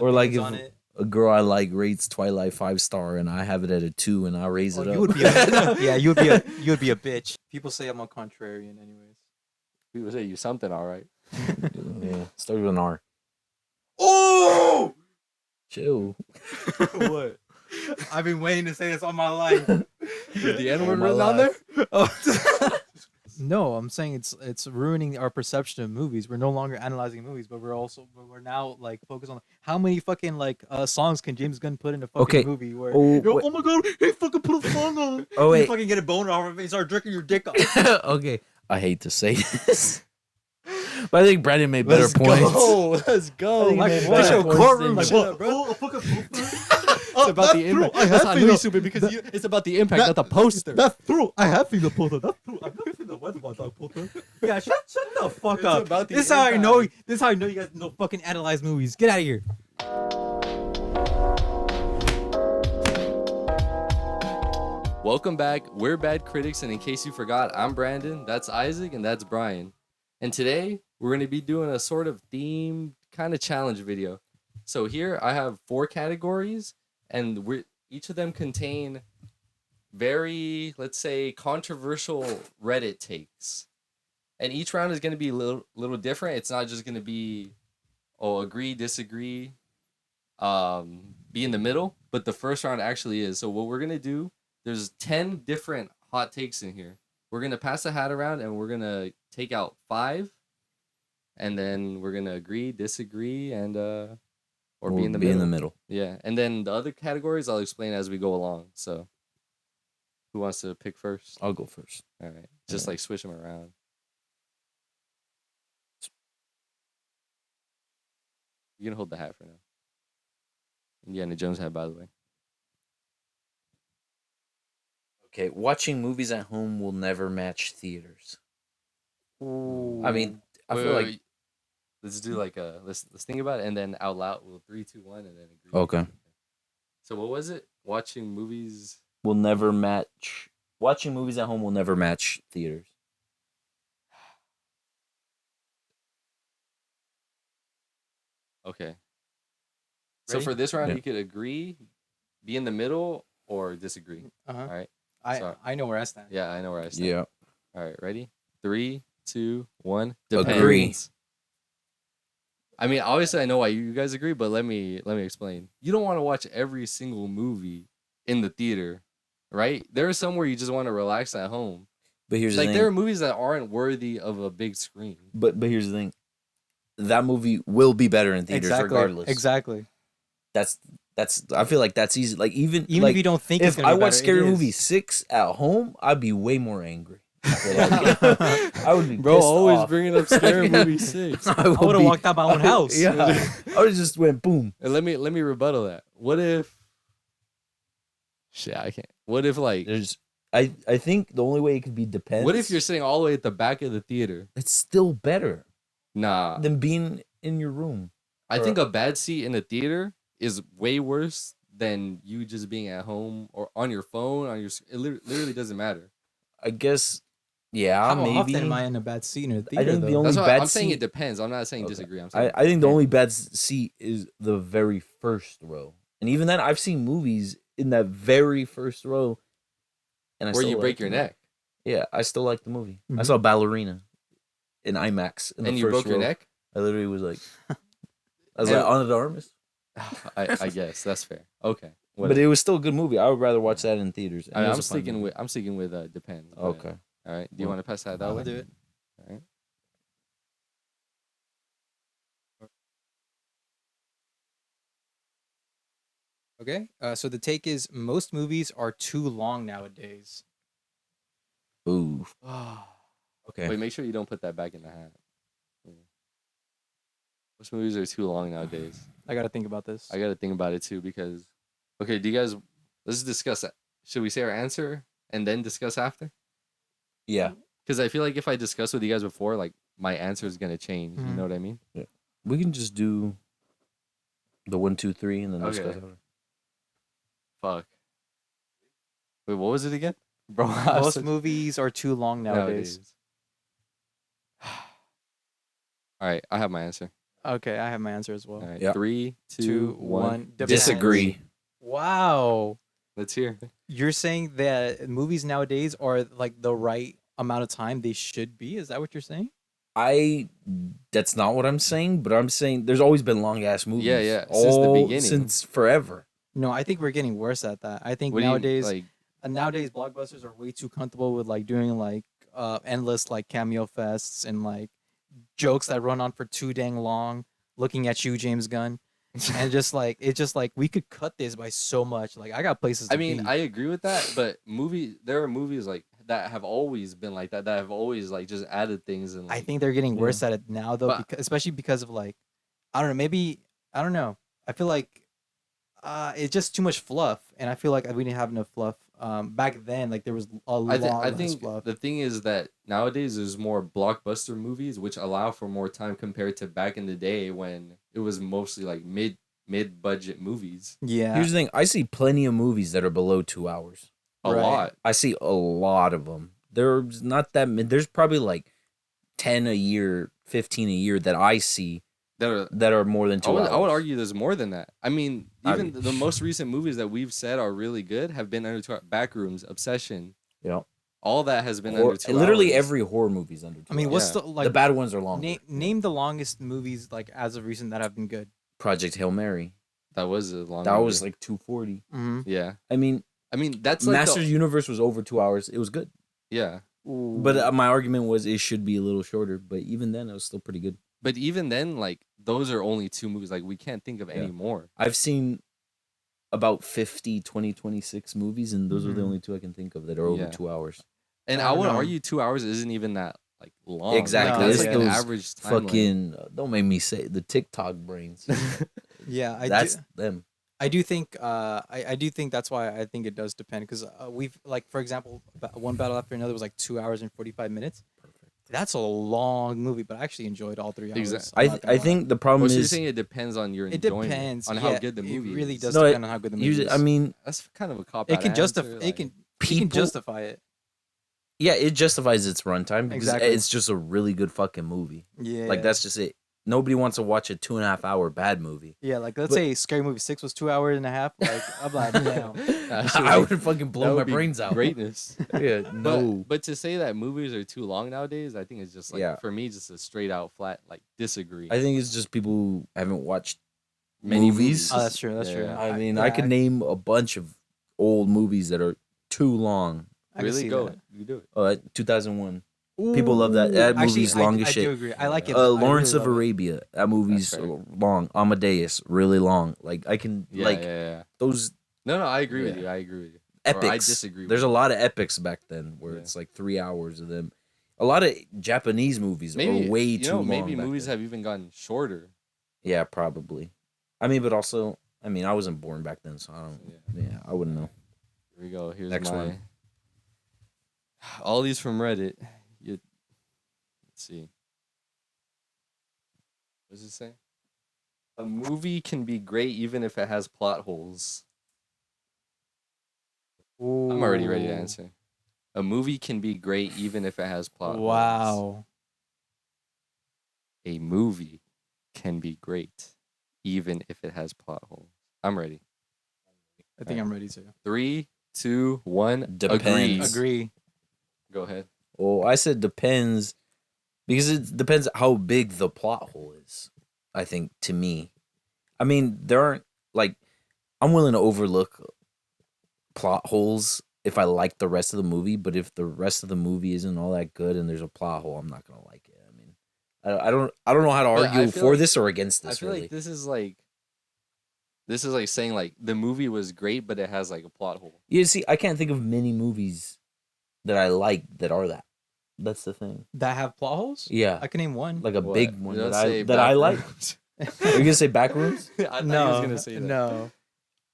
Or like Opinions on if it. a girl I like rates Twilight 5-star and I have it at a 2 and I raise Oh, it up. you would be you would be a bitch. People say I'm a contrarian, anyways. People say you something all right. Yeah, start with an R. Oh, Chill. what? I've been waiting to say this all my life. Is the N All word my written on there? life. Oh. No, I'm saying it's ruining our perception of movies. We're no longer analyzing movies, but we're now like focused on how many fucking like songs can James Gunn put in a fucking Okay. movie where Oh, yo, wait. oh my god, he fucking put a song on. Oh, You wait. fucking get a boner off of it and start jerking your dick off. Okay. I hate to say this. But I think Brandon made better points. Let's go. I think Like he made what? better Your points courtroom than shit you. up, bro. It's about the impact. That's how I know you're stupid because it's about the impact, not the poster. That's true. I have seen the poster. That's true. I've never seen the West Dog poster. Yeah, shut the fuck It's up. about the This is how I know. impact. This is how I know you guys don't fucking analyze movies. Get out of here. Welcome back. We're Bad Critics, and in case you forgot, I'm Brandon, that's Isaac, and that's Bryan. And today, we're going to be doing a sort of themed kind of challenge video. So here, I have 4 categories, and each of them contain very, let's say, controversial Reddit takes. And each round is going to be a little different. It's not just going to be, agree, disagree, be in the middle, but the first round actually is. So what we're going to do, there's 10 different hot takes in here. We're going to pass the hat around and we're going to take out 5. And then we're going to agree, disagree, and or be in the middle. Yeah. And then the other categories I'll explain as we go along. So who wants to pick first? I'll go first. All right. Just like switch them around. You can hold the hat for now. Indiana Jones hat, by the way. Okay, watching movies at home will never match theaters. Ooh. I mean, I feel like let's do like let's think about it and then out loud we'll 3, 2, 1 and then agree. okay. So what was it? Watching movies Will never match. Watching movies at home will never match theaters. Okay. So Ready? for this round Yeah. you could agree, be in the middle, or disagree. Uh-huh. All right. I know where I stand. Yeah, I know where I stand. Yeah. All right, ready? 3, 2, 1. Agree. Depends. I mean, obviously I know why you guys agree, but let me explain. You don't want to watch every single movie in the theater, right? There are some where you just want to relax at home. But here's the Like thing. there are movies that aren't worthy of a big screen. But here's the thing. That movie will be better in theaters regardless. Exactly. That's I feel like that's easy. Like even If you don't think it's if gonna I be watch better, Scary it is. Movie 6 at home, I'd be way more angry. I feel like. I would be Bro, pissed always off. bringing up Scary Movie 6. I I would have walked out my own house. Yeah. I would have just went boom. And let me rebuttal that. What if shit, I can't. What if like There's I think the only way it could be depends. what if you're sitting all the way at the back of the theater? It's still better Nah. than being in your room. I think a bad seat in a theater is way worse than you just being at home or on your phone, it literally doesn't matter. I guess yeah, How maybe. often am I in a bad seat in a theater? I think the though? only That's why bad I'm saying seat, it depends. I'm not saying Okay. disagree. I'm saying I think the depends. only bad seat is the very first row. And even then I've seen movies in that very first row and I where still you break liked your the neck movie. Yeah, I still like the movie. I Mhm. saw Ballerina in IMAX in and the you first broke your row. neck. I literally was like I was And- like Ana de Armas. I guess that's fair. Okay, But it was still a good movie. I would rather watch that in theaters. And it was I'm a fun sticking movie. with depends. but- Okay. All right. Do you Well, want to pass that I'll way? do it. All right. Okay. So the take is most movies are too long nowadays. Ooh. Okay. Wait, make sure you don't put that back in the hat. Yeah. Which movies are too long nowadays? I gotta think about this. I got to think about it too because, okay, do you guys, let's discuss that. Should we say our answer and then discuss after? Yeah. Because I feel like if I discuss with you guys before, like my answer is going to change. You Mhm. know what I mean? We can just do the 1, 2, 3 and then Okay. discuss it. Fuck. Wait, what was it again? Bro, Most movies are too long nowadays. All right, I have my answer. Okay, I have my answer as well. All right, Yeah. 3, 2, Two, 1. one. Depends. Disagree. Wow. Let's hear. You're saying that movies nowadays are like the right amount of time they should be? Is that what you're saying? That's not what I'm saying, but I'm saying there's always been long ass movies. Yeah, since the beginning. Since forever. No, I think we're getting worse at that. I think What do you nowadays like? nowadays blockbusters are way too comfortable with like doing like endless like cameo fests and like jokes that run on for too dang long, looking at you, James Gunn. And just like it's just like we could cut this by so much. Like I got places to I mean, be. I agree with that, but there are movies like that have always been like that have always like just added things and I like, think they're getting Yeah. worse at it now though, But- especially because of like I don't know, maybe I don't know. I feel like it's just too much fluff, and I feel like we didn't have enough fluff. Back then, like there was a lot I less think fluff. the thing is that nowadays there's more blockbuster movies which allow for more time compared to back in the day when it was mostly like mid budget movies. Yeah, Here's the thing: I see plenty of movies that are below 2 hours. A Right. lot. I see a lot of them. There's not that many. There's probably like 10 a year, 15 a year that I see That are more than 2 hours. I would argue there's more than that. I mean, I even mean- the most recent movies that we've said are really good have been under 2 hours. Backrooms, Obsession, Yeah. all that has been Hor- under 2 literally hours. every horror movie's under 2 I mean, hours. what's Yeah. the like? The bad ones are longer. Name the longest movies like as of recent that have been good. Project Hail Mary. That was a long That movie. was like 240. Mm-hmm. Yeah. I mean, I mean, that's like Masters Universe was over 2 hours. It was good. yeah. But my argument was it should be a little shorter. But even then, it was still pretty good. But even then, like, those are only 2 movies. Like, we can't think of Yeah. any more. I've seen about 50, 26 movies, and those are the Mhm. only 2 I can think of that are over Yeah. 2 hours. And I I don't would know. argue 2 hours isn't even that, like, long. Exactly. Like, that's It's like an those average time. length. Fucking, don't make me say the TikTok brains. Yeah, That's them. I do think I do think that's why I think it does depend because we've like for example one battle after another was like 2 hours and 45 minutes. That's a long movie, but I actually enjoyed all 3 hours. Exact- I'm not gonna I lie. think the problem Oh, so you're is saying it depends on your it enjoyment, depends on how yeah, good the movie It really is. does No, depend on how good the movie usually, is. I mean, That's kind of a cop. it can justify answer, it like- can you people, can justify it. yeah, it justifies its runtime because Exactly. it's just a really good fucking movie. Yeah, Like that's just it. Nobody wants to watch a 2.5 hour bad movie. yeah. Like let's but- say Scary Movie 6 was 2 hours and a half. Like I'm like damn. Actually, I would fucking that blow my would be brains out. Greatness. Yeah, But, no. but to say that movies are too long nowadays, I think it's just like Yeah. for me, just a straight out flat like disagree. I think it's just people who haven't watched Many movies. Oh, that's true. That's Yeah, true. yeah. I mean, yeah, I could name a bunch of old movies that are too long. I can really see go. that. You do it. 2001. People love that. Ooh, That actually, movie's long as I shit. do agree. I like it. Lawrence I of really love it. Arabia. That movie's fair. long. Amadeus, really long. Like I can Yeah, like yeah. those No, I agree with Yeah. you. I agree with you. epics. Or I disagree. There's with a lot of epics back then where Yeah. it's like 3 hours of them. A lot of Japanese movies maybe are way you too know, long. maybe back movies then. have even gotten shorter. Yeah, probably. I mean, but also, I mean, I wasn't born back then, so I don't. Yeah. Yeah, I wouldn't know. Here we go. Here's Next my. one. All these from Reddit. Let's see. What does it say? A movie can be great even if it has plot holes. I'm already ready to Ooh. answer. A movie can be great even if it has plot holes. Wow. A movie can be great even if it has plot holes. I'm ready. I think I'm ready to. 3, 2, 1. Depends. Agree. Go ahead. Well, I said depends because it depends how big the plot hole is. I think to me, I mean, there aren't like I'm willing to overlook plot holes if I like the rest of the movie, but if the rest of the movie isn't all that good and there's a plot hole, I'm not gonna like it. I mean, I don't know how to But I argue feel for like- this or against I this. feel Really, like this is like saying like the movie was great but it has like a plot hole. you see, I can't think of many movies that I like that are that. That's the thing. That have plot holes? Yeah, I can name one. like a What? big one You don't that say I like. Backrooms? Are you gonna say Backrooms? I thought no, he was gonna say that.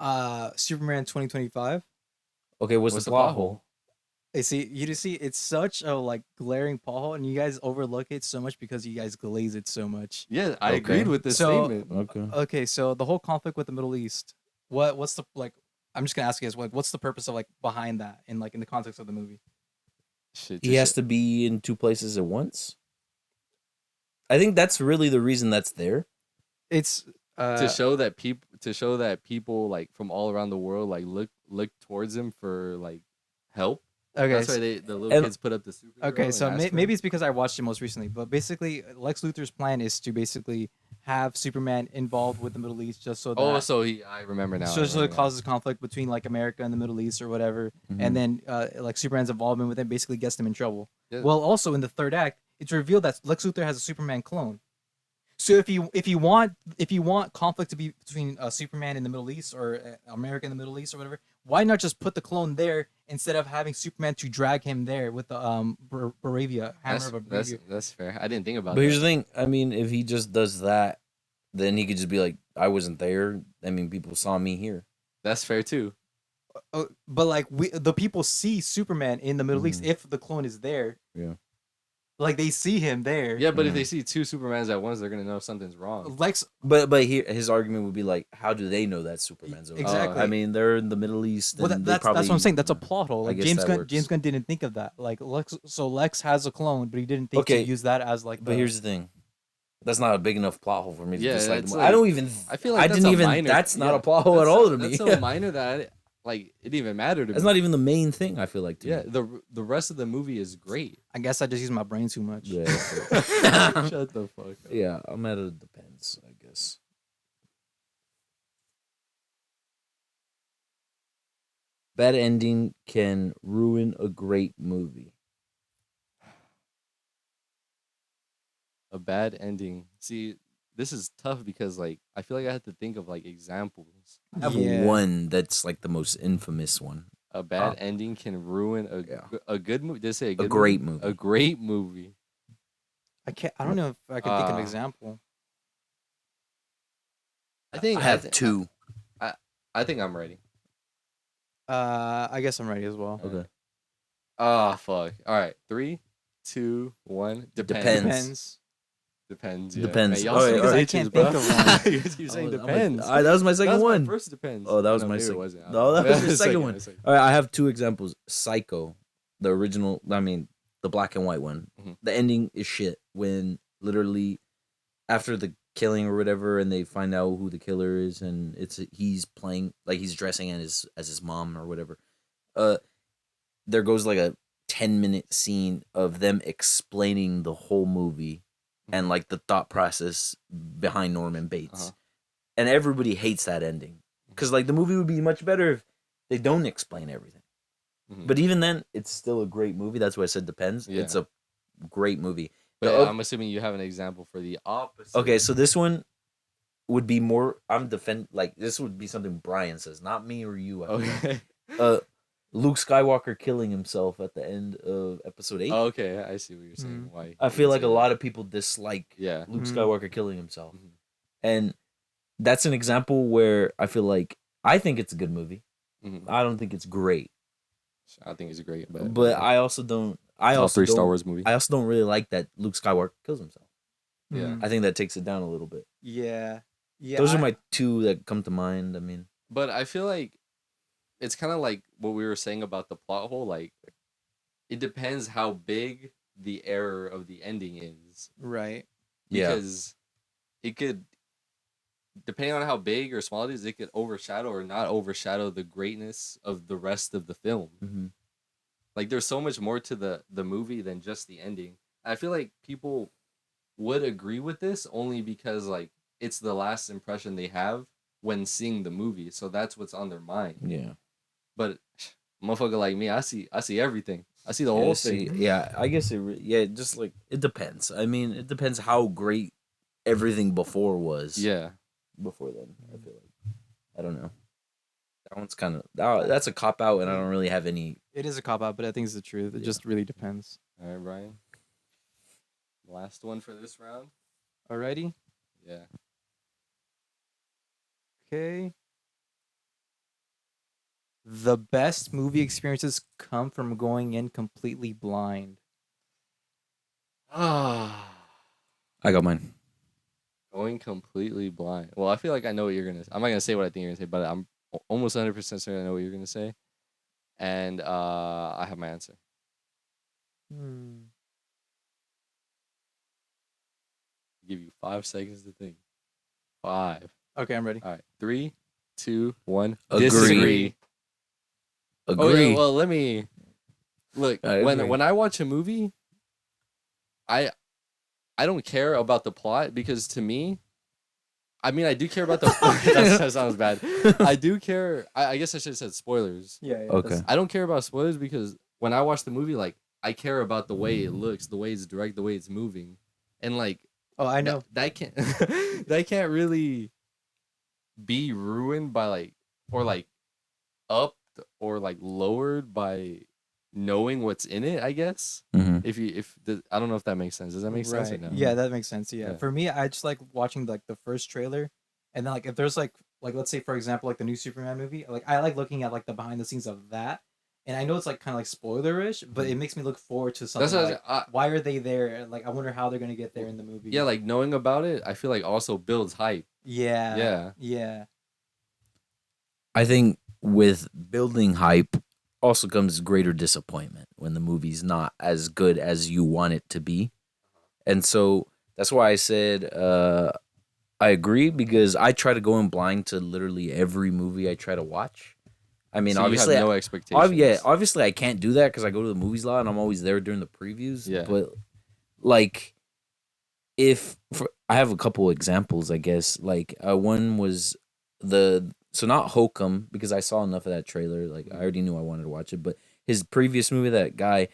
no. Superman 2025. Okay, what's the plot hole? You see, it's such a like glaring plot hole, and you guys overlook it so much because you guys glaze it so much. Yeah, I Okay. agreed with this So- statement. Okay. Okay, so the whole conflict with the Middle East. What's the like? I'm just gonna ask you guys what's the purpose of like behind that in like in the context of the movie? Shit, He has to be in 2 places at once. I think that's really the reason that's there. It's to show that people like from all around the world like look towards him for like help. okay. That's why the little And- kids put up the super. Okay, so maybe it's because I watched it most recently, but basically Lex Luthor's plan is to basically have Superman involved with the Middle East just so that I remember now. so, I so it remember now. causes conflict between like America and the Middle East or whatever, Mhm. and then like Superman's involvement with it basically gets them in trouble. Yeah. Well, also in the third act, it's revealed that Lex Luthor has a Superman clone. So if you want conflict to be between Superman in the Middle East or America in the Middle East or whatever, why not just put the clone there instead of having Superman to drag him there with the Baravia hammer of Baravia? That's fair. I didn't think about But here's that. the thing. I mean, if he just does that, then he could just be like, "I wasn't there. I mean, people saw me here." That's fair too. But like the people see Superman in the Middle East if the clone is there. Yeah. Like they see him there. Yeah, but if Mhm. they see two Supermans at once, they're gonna know something's wrong. Lex But here, his argument would be like, "How do they know that Superman's over there?" Exactly. I mean, they're in the Middle East. Well, And they that's what I'm probably- saying. That's a plot hole. I Like guess James that Gunn, works. James Gunn didn't think of that. Like Lex has a clone, but he didn't think Okay, to use that as like. But here's the thing. That's not a big enough plot hole for me to Yeah, dislike it's the like- I don't even. I feel like I that's didn't a even. minor- That's not yeah, a plot hole at that's all so- to me. That's so minor that like it didn't even matter to That's me. not even the main thing. I feel like. To Yeah, me. the rest of the movie is great. I guess I just use my brain too much. Yeah. that's it. Shut the fuck up. Yeah, I'm at a depends. I guess. Bad ending can ruin a great movie. A bad ending. See, this is tough because like I feel like I have to think of like examples. I have Yeah. one that's like the most infamous one. A bad ending can ruin Yeah. a good movie. Did I say a good great movie. A great movie. I don't know if I can think of an Uh, example. I think I have thi- two. I think I'm ready. I guess I'm ready as well. Okay. Ah, fuck. All right, 3, 2, 1. Depends. Depends. Depends. Yeah. Depends. Hey, y'all Alright, suck alright. as I bitches, can't bro. think of one. You keep saying I'm a- depends. that was my second That was one. My first depends. Oh, that was No, my maybe it second. wasn't. I No, don't that know. was your The second one. the second. All right, I have two examples. Psycho, the original. I mean, the black and white one. Mhm. The ending is shit. When literally after the killing or whatever, and they find out who the killer is, and he's playing like he's dressing as his mom or whatever. There goes like a 10-minute scene of them explaining the whole movie and like the thought process behind Norman Bates. Uh-huh. And everybody hates that ending. Because like the movie would be much better if they don't explain everything. Mhm. But even then, it's still a great movie. That's why I said depends. Yeah. It's a great movie. But The oth- I'm assuming you have an example for the opposite. Okay, so this one would be more. This would be something Bryan says, not me or you. I feel like. Okay. Luke Skywalker killing himself at the end of episode 8. Okay, I see what you're saying. Why? I feel like a lot of people dislike Yeah. Luke Mhm. Skywalker killing himself. Mhm. And that's an example where I feel like I think it's a good movie. Mhm. I don't think it's great. I think it's great, but I also don't top 3 Star Wars movie. I also don't really like that Luke Skywalker kills himself. Yeah. Mhm. I think that takes it down a little bit. Yeah. Yeah. Those are my two that come to mind. I mean, But I feel like it's kind of like what we were saying about the plot hole. Like, it depends how big the error of the ending is. right. Because it could, depending on how big or small it is, it could overshadow or not overshadow the greatness of the rest of the film. Mhm. Like, there's so much more to the movie than just the ending. I feel like people would agree with this only because, like, it's the last impression they have when seeing the movie. So that's what's on their mind. yeah. But motherfucker like me, I see everything. I see the whole thing. Yeah, I guess just like it depends. I mean, it depends how great everything before was. Yeah. Before then, I feel like I don't know. That one's kind of that's a cop out, and I don't really have any. It is a cop out, but I think it's the truth. It Yeah. just really depends. All right, Brian. Last one for this round. Alrighty. Yeah. Okay. The best movie experiences come from going in completely blind. Ah. I got mine. Going completely blind. Well, I feel like I know what you're gonna. I'm not gonna say what I think you're gonna say, but I'm almost 100% certain I know what you're gonna say, and I have my answer. Give you 5 seconds to think. 5. Okay, I'm ready. All right. 3, 2, 1. Agree. Disagree. Agree. Oh, yeah, well, let me look. I When agree. I watch a movie, I don't care about the plot because to me, I mean, I do care about the. That sounds bad. I do care. I guess I should have said spoilers. Yeah. Okay. I don't care about spoilers because when I watch the movie, like I care about the way it looks, the way it's direct, the way it's moving, and like Oh, I know. that can't that can't really be ruined by like or like upped or like lowered by knowing what's in it. I guess Mhm. I don't know if that makes sense. Does that make sense or no? Yeah, that makes sense. Yeah. Yeah. For me, I just like watching like the first trailer, and then like if there's like let's say for example like the new Superman movie, like I like looking at like the behind the scenes of that, and I know it's like kind of like spoilerish, but it makes me look forward to something. That's what like, why are they there? Like I wonder how they're gonna get there in the movie. Yeah, like knowing about it, I feel like also builds hype. Yeah. Yeah. Yeah. I think with building hype also comes greater disappointment when the movie's not as good as you want it to be. And so that's why I said I agree, because I try to go in blind to literally every movie I try to watch. I mean, So you obviously, have no expectations. yeah, obviously I can't do that because I go to the movies a lot and I'm always there during the previews. Yeah. But like, I have a couple examples, I guess. Like, one was not Hokum, because I saw enough of that trailer. Like, I already knew I wanted to watch it. But his previous movie, that guy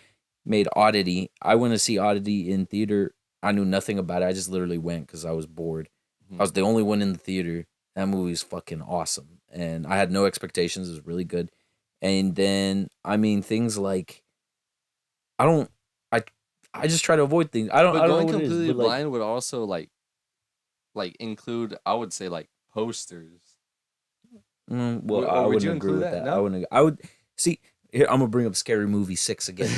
made, Oddity. I went to see Oddity in theater. I knew nothing about it. I just literally went because I was bored. Mhm. I was the only one in the theater. That movie is fucking awesome, and I had no expectations. It was really good. And then, I mean, things like, I don't, I just try to avoid things. I don't But know going what it is, completely but like, blind would also like include, I would say, like posters. well, Or I would wouldn't you agree include with that? that. No? I wouldn't. I would see. Here, I'm gonna bring up Scary Movie 6 again.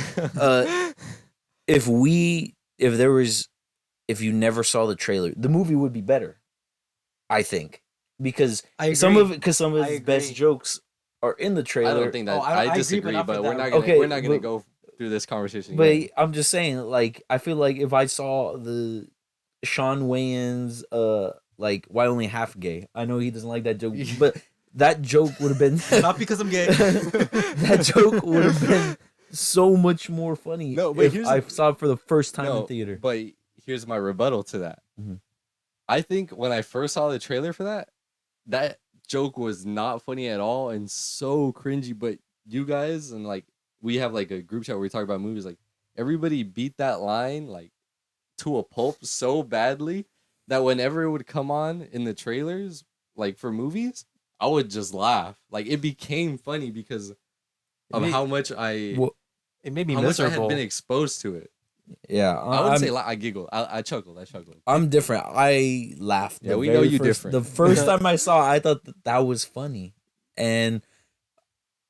If you never saw the trailer, the movie would be better, I think, because I some agree. of I his best agree. jokes are in the I trailer. don't think that. Oh, I agree, but disagree, not for but that we're not reason. gonna Okay, we're not gonna but- go through this conversation. But again. I'm just saying, like, I feel like if I saw the Sean Wayans, like, why only half gay? I know he doesn't like that joke, but that joke would have been Not because I'm gay. that joke would have been so much more funny No, but if here's I the- saw it for the first time No, in theater. But here's my rebuttal to that. Mhm. I think when I first saw the trailer for that joke was not funny at all and so cringy. But you guys and like we have like a group chat where we talk about movies. Like everybody beat that line like to a pulp so badly that whenever it would come on in the trailers, like for movies, I would just laugh. Like it became funny because of made- how much I Well, It made me how much I had miserable. been exposed to it. yeah, I wouldn't say I'm, I giggled. I chuckled. I'm different. I laughed. Yeah, we know you different. The first time I saw it, I thought that was funny, and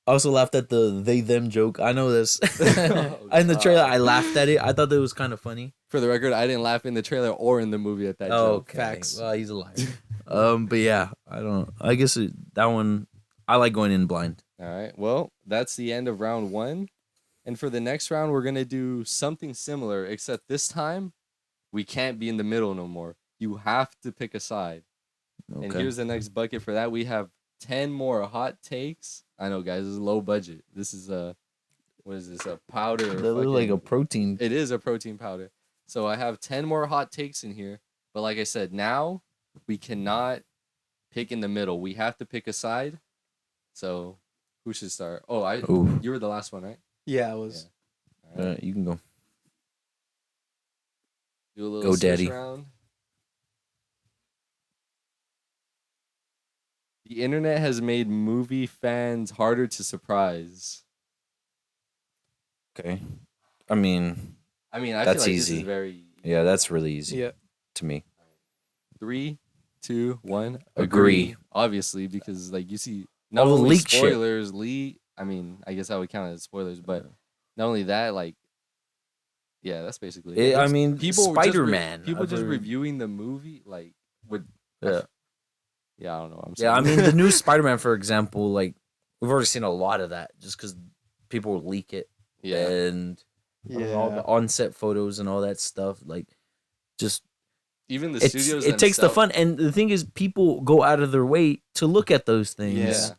I also laughed at the they them joke. I know this. In the trailer, I laughed at it. I thought that was kind of funny. For the record, I didn't laugh in the trailer or in the movie at that joke. Okay. Facts. Well, he's a liar. But yeah, I don't. I guess that one, I like going in blind. All right. Well, that's the end of round 1. And for the next round, we're going to do something similar, except this time we can't be in the middle no more. You have to pick a side. Okay. And here's the next bucket for that. We have 10 more hot takes. I know, guys, this is low budget. This is what is this? A powder? They look like a protein. It is a protein powder. So I have 10 more hot takes in here. But like I said, now we cannot pick in the middle. We have to pick a side. So who should start? Oh, Ooh. you were the last one, right? Yeah, it was. All right. You can go. Do a little Go, switch Daddy. round. The internet has made movie fans harder to surprise. Okay. I mean, I feel That's like easy. this is very yeah, that's really easy Yeah. to me. 3, 2, 1. Agree. Obviously, because like you see, not All the only leak shit. spoilers, I guess I would count it as spoilers, but not only that, like, yeah, that's basically it. I mean, People Spider-Man. People just I've heard- reviewing the movie, like, would Yeah. yeah, I don't know. I'm Yeah, I sorry. mean, the new Spider-Man, for example, like, we've already seen a lot of that just because people will leak it. yeah. And all the on-set photos and all that stuff. Like, just even the It studios takes the themselves- fun, and the thing is, people go out of their way to look at those things, Yeah.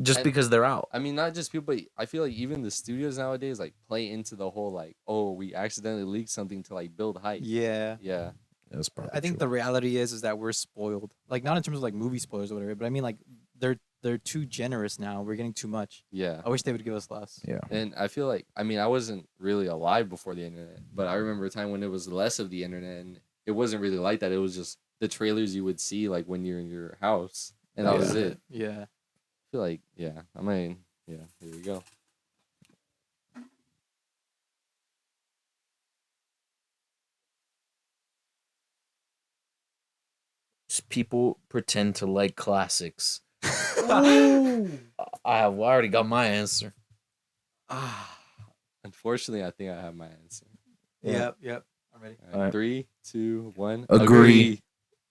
just And- because they're out. I mean, not just people, but I feel like even the studios nowadays like play into the whole like, oh, we accidentally leaked something to like build hype. Yeah. Yeah. That's probably I think the reality is that we're spoiled. Like not in terms of like movie spoilers or whatever, but I mean like they're too generous now. We're getting too much. Yeah. I wish they would give us less. yeah. And I feel like, I mean, I wasn't really alive before the internet, but I remember a time when it was less of the internet and it wasn't really like that. It was just the trailers you would see like when you're in your house, and that was Yeah. it. Yeah. I feel like, yeah, I mean, yeah, here we go. Just people pretend to like classics. I already got my answer. Unfortunately, I think I have my answer. Yeah. Yep. I'm ready. All right, Alright. 3, 2, 1. Agree.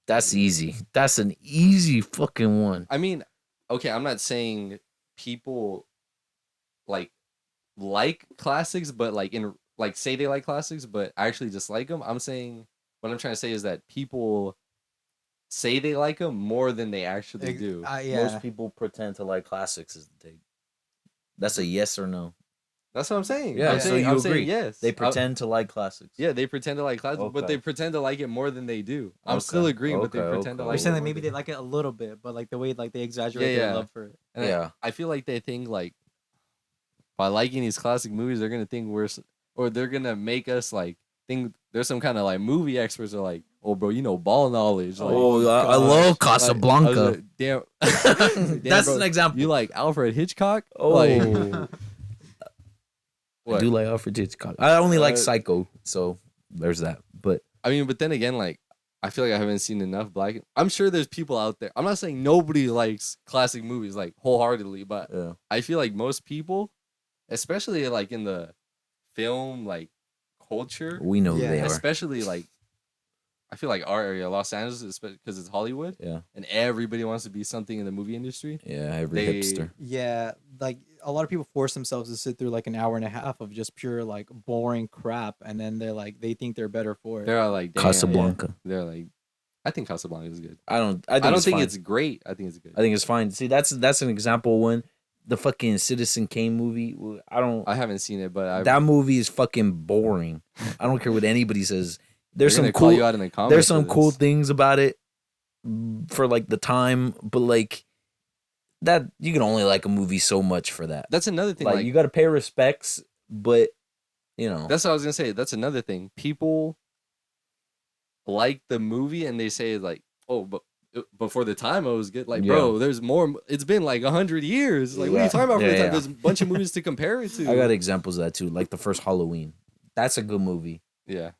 That's easy. That's an easy fucking one. I mean, okay, I'm not saying people like classics, but like in like say they like classics, but actually dislike them. I'm saying what I'm trying to say is that people say they like them more than they actually do. Yeah. Most people pretend to like classics is the take. That's a yes or no. That's what I'm saying. Yeah, I'm so saying, you I'm agree. saying yes. They pretend to like classics. Yeah, they pretend to like classics, but Okay. they pretend to like it more than they do. I'm Okay. still agreeing, but they Okay, pretend to okay. like You're saying it that more maybe than- they like it a little bit, but like the way like they exaggerate Yeah, their yeah. love for it. And Yeah. I feel like they think like by liking these classic movies, they're gonna think or they're gonna make us like think there's some kind of like movie experts are like, oh bro, you know ball knowledge. Like, Oh, I gosh. love like, Casablanca. I was like, damn, That's bro, an example. You like Alfred Hitchcock? Oh, Like, I what? do like Alfred Hitchcock. I only like Uh, Psycho, so there's that. But I mean, but then again, like I feel like I haven't seen enough black. I'm sure there's people out there. I'm not saying nobody likes classic movies like wholeheartedly, but yeah, I feel like most people, especially like in the film like culture, we know who Yeah. they are. especially like I feel like our area, Los Angeles, because it's Hollywood, Yeah, and everybody wants to be something in the movie industry. yeah, every They- hipster. Yeah, like a lot of people force themselves to sit through like an hour and a half of just pure like boring crap, and then they're like they think they're better for it. They're all like damn, Casablanca. They're like, I think Casablanca is good. I don't I don't think fine. it's great. I think it's good. I think it's fine. See, that's an example when the fucking Citizen Kane movie. I don't. I haven't seen it, but that movie is fucking boring. I don't care what anybody says. There's they're some gonna call cool. you out in the comments. There's some for cool this. things about it for like the time, but like that you can only like a movie so much for that. That's another thing. Like, Like, you got to pay respects, but you know, that's what I was gonna say. That's another thing. People like the movie and they say like, oh, but before the time it was good. Like, bro, there's more. It's been like 100 years. Like, what are Yeah. you talking about? For Yeah, the time? yeah. There's a bunch of movies to compare it to. I got examples of that too. Like the first Halloween, that's a good movie. Yeah.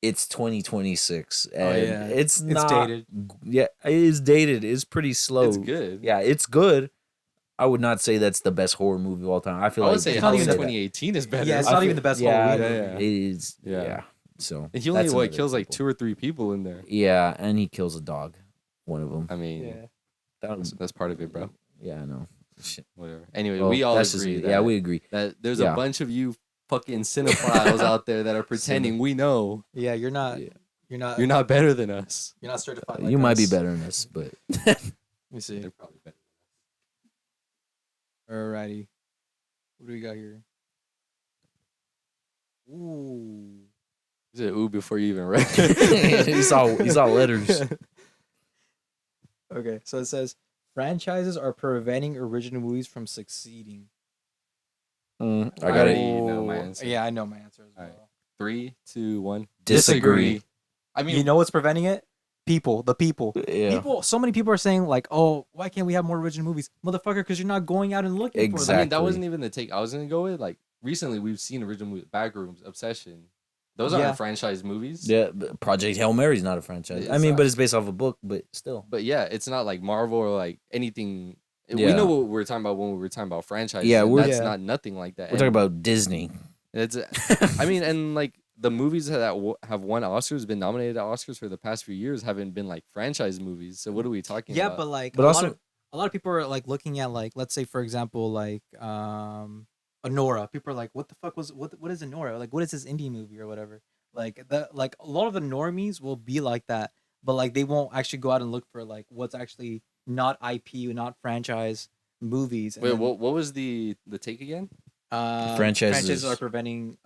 It's 2026, and yeah. it's It's not dated. Yeah, it is dated. It's pretty slow. It's good. Yeah, it's good. I would not say that's the best horror movie of all time. I feel I like would say It's not Halloween even- 2018 is better. Yeah, it's I not feel- even the best yeah, Halloween yeah, movie. It is. Yeah. Yeah. So And he only that's what another kills like example. 2 or 3 people in there. Yeah, and he kills a dog. One of them. I mean, Yeah. that's part of it, bro. Yeah, I know. Shit. Whatever. Anyway, Well, we all that's just agree. me. That, Yeah, we agree. that there's Yeah. a bunch of you fucking cinephiles out there that are pretending we know. Yeah, you're not. Yeah. You're not better than us. You're not certified. Like You might be us. better than us, but Let me see. They're probably better. Alrighty. What do we got here? Ooh. You said ooh before you even read. he saw letters. Okay, so it says franchises are preventing original movies from succeeding. I got already it. know my answer. Yeah, I know my answer as well. Alright. 3, 2, 1. Disagree. I mean, You know what's preventing it? The people. Yeah. People. So many people are saying like, "Oh, why can't we have more original movies, motherfucker?" Because you're not going out and looking for Exactly. I them. mean, that wasn't even the take I was gonna go with. Like recently, we've seen original movies, Backrooms, Obsession. Those Yeah. aren't franchise movies. Yeah, but Project Hail Mary is not a franchise. I It's mean, not. but it's based off a book, but still. But yeah, it's not like Marvel or like anything. We Yeah. know what we're talking about when we were talking about franchises. Yeah, and we're- that's Yeah. not nothing like that. We're talking about Disney. It's. I mean, and like the movies that have won Oscars, been nominated at Oscars for the past few years, haven't been like franchise movies. So what are we talking Yeah, about? but like, But a also- lot of people are like looking at like, let's say for example, like Anora. People are like, what the fuck was what is Anora? Like, what is this indie movie or whatever? Like a lot of the normies will be like that, but like they won't actually go out and look for like what's actually not IP, not franchise movies. And Wait, then, what was the take again? franchises are Franchises preventing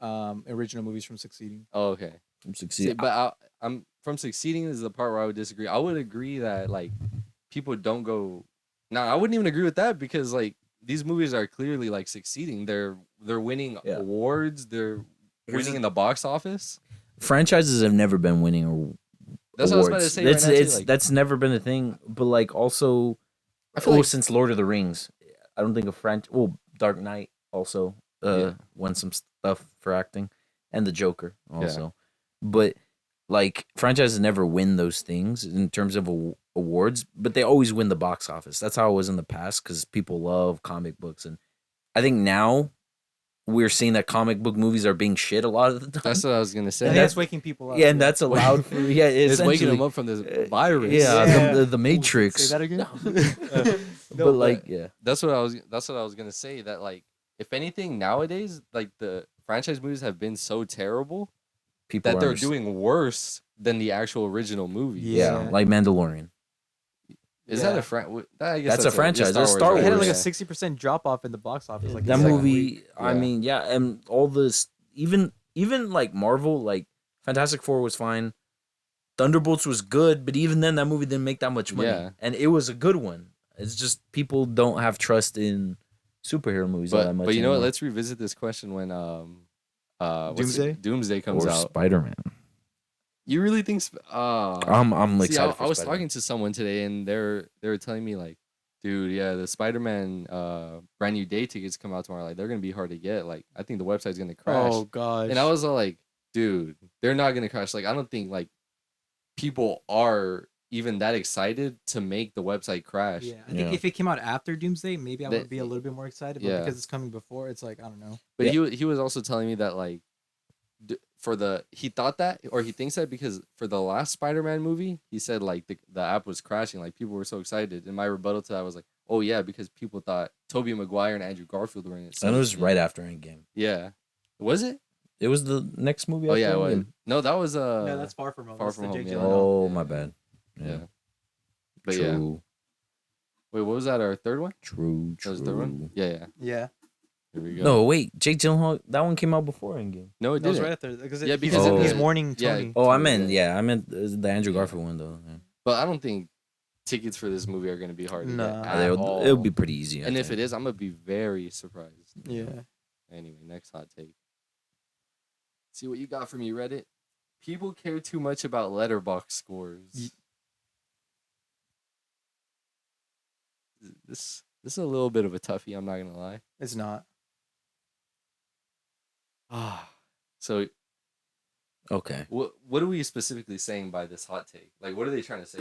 original movies from succeeding. Oh, okay. See, succeed. but I'm from succeeding is the part where I would disagree. I would agree that like people don't go. No, I wouldn't even agree with that because like these movies are clearly like succeeding. They're winning Yeah. awards. They're Here's winning the- in the box office. Franchises have never been winning That's awards. what I was about to say. That's right now, too, it's like, that's never been a thing. But like also, I feel like since Lord of the Rings, I don't think a franchise. Well, Dark Knight also won some stuff for acting, and the Joker also. But like franchises never win those things in terms of awards, but they always win the box office. That's how it was in the past because people love comic books, and I think now we're seeing that comic book movies are being shit a lot of the time. that's what I was gonna I say. think that's- that's waking people up. Yeah, and that's allowed for It's waking essentially. them up from this virus. Yeah, Yeah. the Matrix. Say that again. But like, yeah, That's what I was gonna say. That like, if anything, nowadays, like the franchise movies have been so terrible people that are they're underst- doing worse than the actual original movie. Yeah, Yeah. like Mandalorian. Is that Yeah. a I guess That's a franchise. That's Wars, Star right? It had Wars. like Yeah. a 60% drop off in the box office. Like That the second movie, week. I Yeah. mean, yeah, and all this, even like Marvel, like Fantastic Four was fine. Thunderbolts was good, but even then, that movie didn't make that much money, Yeah. and it was a good one. It's just people don't have trust in superhero movies all that much. But you know what? anymore. Let's revisit this question when Doomsday? Doomsday comes or out. Spider-Man. You really think? I'm See, excited. I was talking to someone today, and they were telling me like, dude, yeah, the Spider-Man brand new day tickets come out tomorrow. Like, they're gonna be hard to get. Like, I think the website's gonna crash. Oh gosh. And I was all like, dude, they're not gonna crash. Like, I don't think like people are even that excited to make the website crash. Yeah, I think Yeah. if it came out after Doomsday, maybe I That- would be a little bit more excited. But Yeah. because it's coming before, it's like I don't know. But Yeah. he was also telling me that like he thought that or he thinks that because for the last Spider-Man movie, he said like the app was crashing, like people were so excited. And my rebuttal to that was like, oh yeah, because people thought Tobey Maguire and Andrew Garfield were in it. And it was right after Endgame. Yeah. Was it? It was the next movie. Oh after yeah, it was. Endgame. No, that was no, that's Far From Home. Far That's From the Home, Jake yeah. Gyllenhaal. Oh Yeah. my bad. yeah. Yeah. But yeah. True. Wait, what was that? Our third one? True. That was the third one? True. Yeah. Yeah, Here we go. No, wait. Jake Gyllenhaal. That one came out before Endgame. No, it that was didn't. right after because Yeah, he's, because in he's the- mourning yeah. Tony. Oh, I Totally, meant yeah. I meant the Andrew Yeah. Garfield one though. Yeah. But I don't think tickets for this movie are gonna be hard to Nah. get at all. It'll be pretty easy. I And if think. it is, I'm gonna be very surprised. Yeah. Anyway, next hot take. See what you got for me, Reddit. People care too much about letterbox scores. This is a little bit of a toughie. I'm not gonna lie. It's not. So Okay. what are we specifically saying by this hot take? Like, what are they trying to say?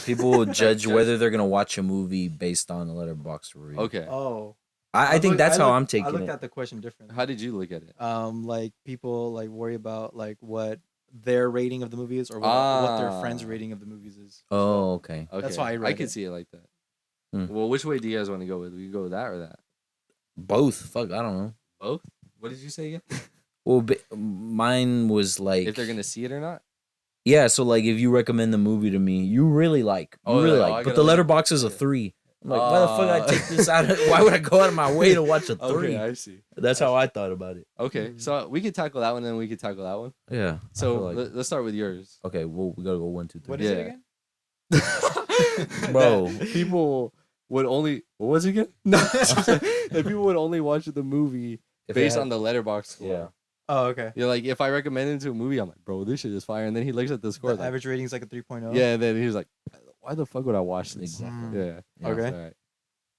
People will judge whether they're gonna watch a movie based on a letterbox review. Okay. Oh, I think that's how I'm I taking looked it. at the question differently. How did you look at it? Like people like worry about like what their rating of the movie is or what their friends' Ah. rating of the movies is. Oh, okay. Okay. That's why I I read could it. see it like that. Hmm. Well, which way do you guys want to go with? We go with that or that? Both. Fuck. I don't know. Both? What did you say again? Well, mine was like If they're gonna see it or not? yeah. So like, if you recommend the movie to me, you really like, Oh, really yeah, oh, like, I but gotta the look- letterbox is a yeah. 3. I'm like, why the fuck I take this out? Why would I go out of my way to watch a 3? Okay, I see. That's how I thought about it. Okay, so we could tackle that one, and then we could tackle that one. Yeah. I So feel like- let's start with yours. okay, well, we gotta go 1, 2, 3. What is it Yeah. again? Bro. That people would only what was it again? No, that people would only watch the movie If it based had- on the letterbox score. Yeah. Oh, okay. You're like, if I recommend it to a movie, I'm like, bro, this shit is fire. And then he looks at the score, The like, average rating is like a 3.0. yeah. And then he's like, why the fuck would I watch this? Exactly. Yeah. Yeah. Okay. All right.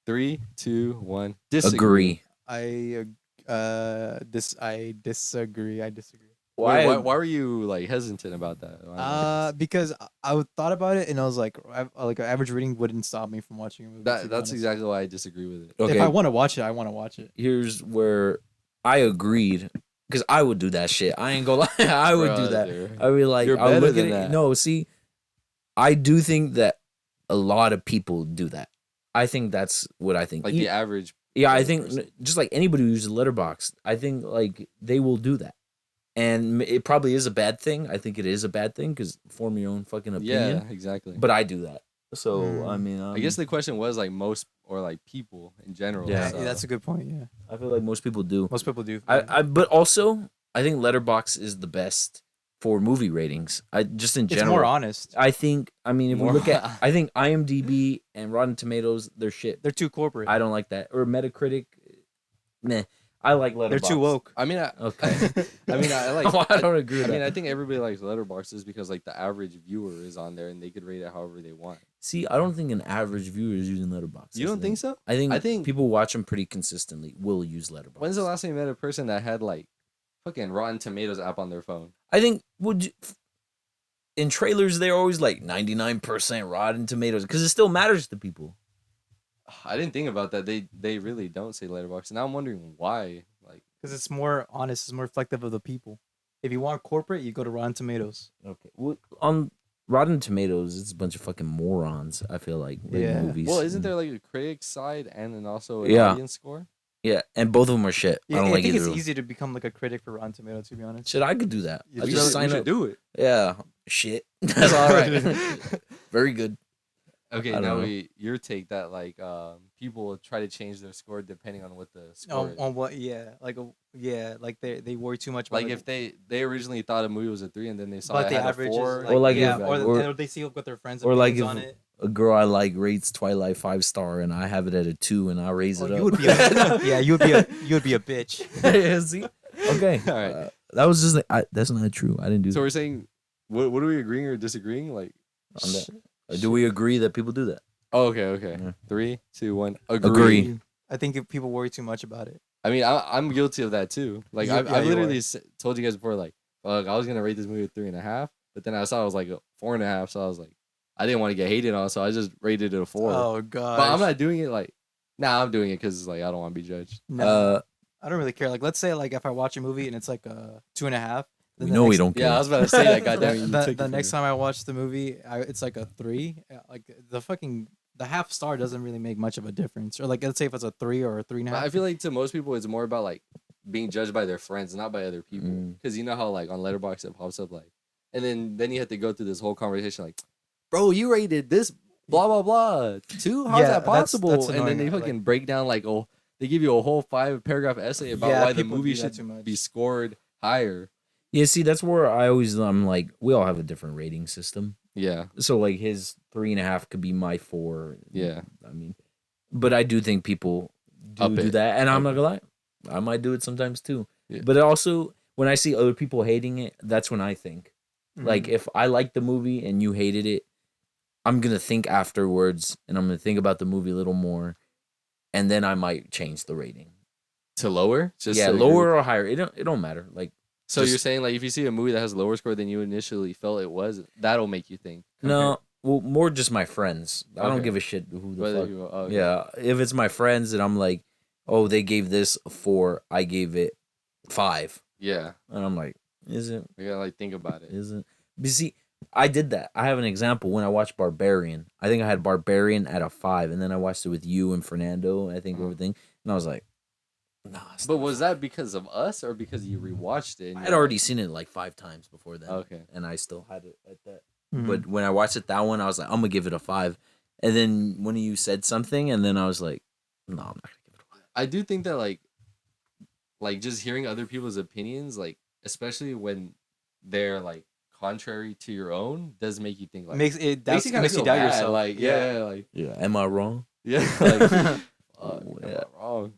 3, 2, 1. Disagree. Agree. I disagree. I disagree. Why were you like hesitant about that? Because I thought about it and I was like an average rating wouldn't stop me from watching a movie. to be That's honest. exactly why I disagree with it. Okay. If I want to watch it, I want to watch it. Here's where I agreed because I would do that shit. I ain't gonna lie. I would do that. Brother. I would be like, You're I'll better look than at it. that. No, see, I do think that a lot of people do that. I think that's what I think. Like the average. Yeah, I other think person. just like anybody who uses Letterboxd, I think like they will do that. and it probably is a bad thing. I think it is a bad thing because form your own fucking opinion. Yeah, exactly. But I do that. So I Mm. mean, I guess the question was like most or like people in general. Yeah. so- That's a good point. Yeah, I feel like most people do. most people do. But also I think Letterbox is the best for movie ratings. I just in It's general. more honest. I think. I mean, if we More- look at, I think IMDb and Rotten Tomatoes, they're shit. They're too corporate. I don't like that. Or Metacritic, meh. I like Letterboxd. They're too woke. I mean, Okay. I mean, I like. I don't agree with I mean, that. I think everybody likes Letterboxd because like the average viewer is on there and they could rate it however they want. See, I don't think an average viewer is using Letterboxd. You don't think so? I think I think- people watch them pretty consistently will use Letterboxd. When's the last time you met a person that had like fucking Rotten Tomatoes app on their phone? I think in trailers they're always like 99% Rotten Tomatoes because it still matters to people. I didn't think about that. They really don't say Letterboxd, and now I'm wondering why. Like, Because it's more honest. It's more reflective of the people. If you want corporate, you go to Rotten Tomatoes. Okay. Well, on Rotten Tomatoes, it's a bunch of fucking morons. I feel like Yeah. movies. well, isn't there like a critic side and then also an Yeah. audience score? Yeah, and both of them are shit. I Yeah, don't I like think either. it's of them. easy to become like a critic for Rotten Tomatoes. To be honest. Shit, I could do that. You I should- just You sign should up. do it. Yeah, shit. That's all right. Very good. Okay, I don't now know. your take that like people try to change their score depending on what the score On, is. on what? Yeah, like they worry too much. About Like if they originally thought a movie was a 3 and then they saw but it the had average a 4, is Or like yeah, if- or they see what their friends or like opinions if- on it. A girl I like rates Twilight 5-star, and I have it at a 2, and I raise Oh, it up. you would be a, yeah, you would be a bitch. Yeah, see? Okay. All right. That was just like, that's not true. I didn't do So that. we're saying what are we agreeing or disagreeing? Like On that. Do we agree that people do that? Oh, okay. Yeah. 3, 2, 1. Agree. I think if people worry too much about it. I mean, I'm guilty of that too. Like You- I've, yeah, I've you literally are. told you guys before, like, I was gonna rate this movie a 3.5, but then I saw it was like a 4.5, so I was like, I didn't want to get hated on, so I just rated it a 4. Oh god. but I'm not doing it like, I'm doing it because like I don't want to be judged. No, I don't really care. Like, let's say like if I watch a movie and it's like a 2.5. We then know the we next- don't care. Yeah, I was about to say that. Goddamn, you The, took the it from next me. time I watch the movie, it's like a 3. Like the half star doesn't really make much of a difference. Or like let's say if it's a 3 or a 3.5. I feel like to most people, it's more about like being judged by their friends, not by other people. Mm. Because you know how like on Letterboxd it pops up like, and then you have to go through this whole conversation like, bro, you rated this blah blah blah 2. How's Yeah, that possible? that's and then they annoying, fucking break down like, oh, they give you a whole 5-paragraph essay about Yeah, why the people movie do that should too much. be scored higher. Yeah, see, that's where I'm like, we all have a different rating system. Yeah, So like his 3.5 could be my 4. yeah. I mean, but I do think people Up do it. that, and I'm Up not gonna lie, I might do it sometimes too. Yeah. But also, when I see other people hating it, that's when I think, Mhm. like, if I like the movie and you hated it, I'm gonna think afterwards, and I'm gonna think about the movie a little more, and then I might change the rating. To lower, just Yeah, so you're- lower or higher, it don't matter. Like, So you're just- saying like if you see a movie that has a lower score than you initially felt it was, that'll make you think. no, well, more just my friends. I don't Okay. give a shit who the Whether fuck. you, okay. Yeah, if it's my friends and I'm like, oh, they gave this a 4, I gave it 5, Yeah. and I'm like, is it? You gotta like think about it. Is it? But see, I did that. I have an example when I watched Barbarian. I think I had Barbarian at a 5, and then I watched it with you and Fernando. I think Uh-huh. everything, and I was like, nah. it's But not was 5. that because of us or because you rewatched it? and I you're had already seen it like 5 times before that, like, okay. and I still had it at that. Mhm. But when I watched it that one, I was like, I'm gonna give it a 5. And then one of you said something, and then I was like, no, I'm not gonna give it a 5. I do think that like just hearing other people's opinions, like especially when they're like contrary to your own, does make you think like makes kinda makes you feel doubt bad, yourself. Like yeah, like Yeah, am I wrong? yeah, like Oh, am I yeah. wrong.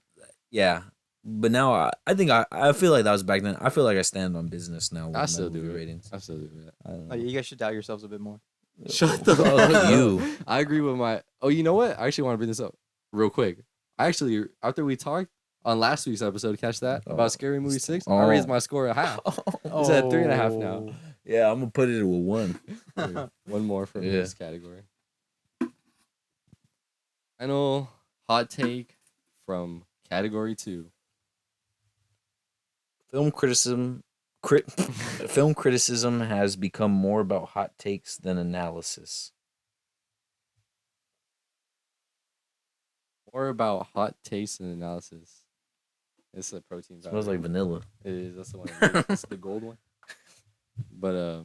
Yeah, but now I think I feel like that was back then. I feel like I stand on business now with I my still movie do it. ratings. I still do that. I don't Oh, know. you guys should doubt yourselves a bit more. Shut the Fuck fuck you. up. I agree with my. Oh, you know what? I actually want to bring this up real quick. I actually, after we talked on last week's episode, catch that Oh. about Scary Movie 6. I Oh. raised my score a half. It's at 3.5 now. Yeah, I'm gonna put it at a 1. Here, one more from Yeah. this category. Final hot take from category 2. Film criticism film criticism has become more about hot takes than analysis. More about hot taste and analysis. It's a protein powder. Smells like vanilla. It is. That's the one. That's the gold one. But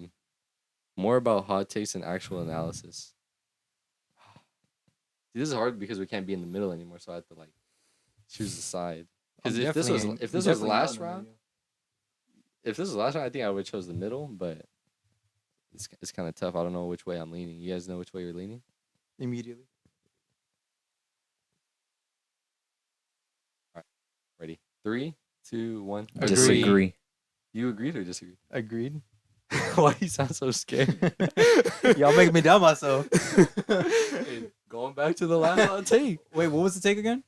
more about hot takes and actual analysis. See, this is hard because we can't be in the middle anymore, so I have to like choose a side. Because if this was last round, I think I would have chose the middle, but it's kind of tough. I don't know which way I'm leaning. You guys know which way you're leaning? Immediately. All right, ready? 3, 2, 1. Disagree. You agreed or disagreed? Agreed. Why you sound so scared? Y'all make me doubt myself. Hey, going back to the last hot take. Wait, what was the take again?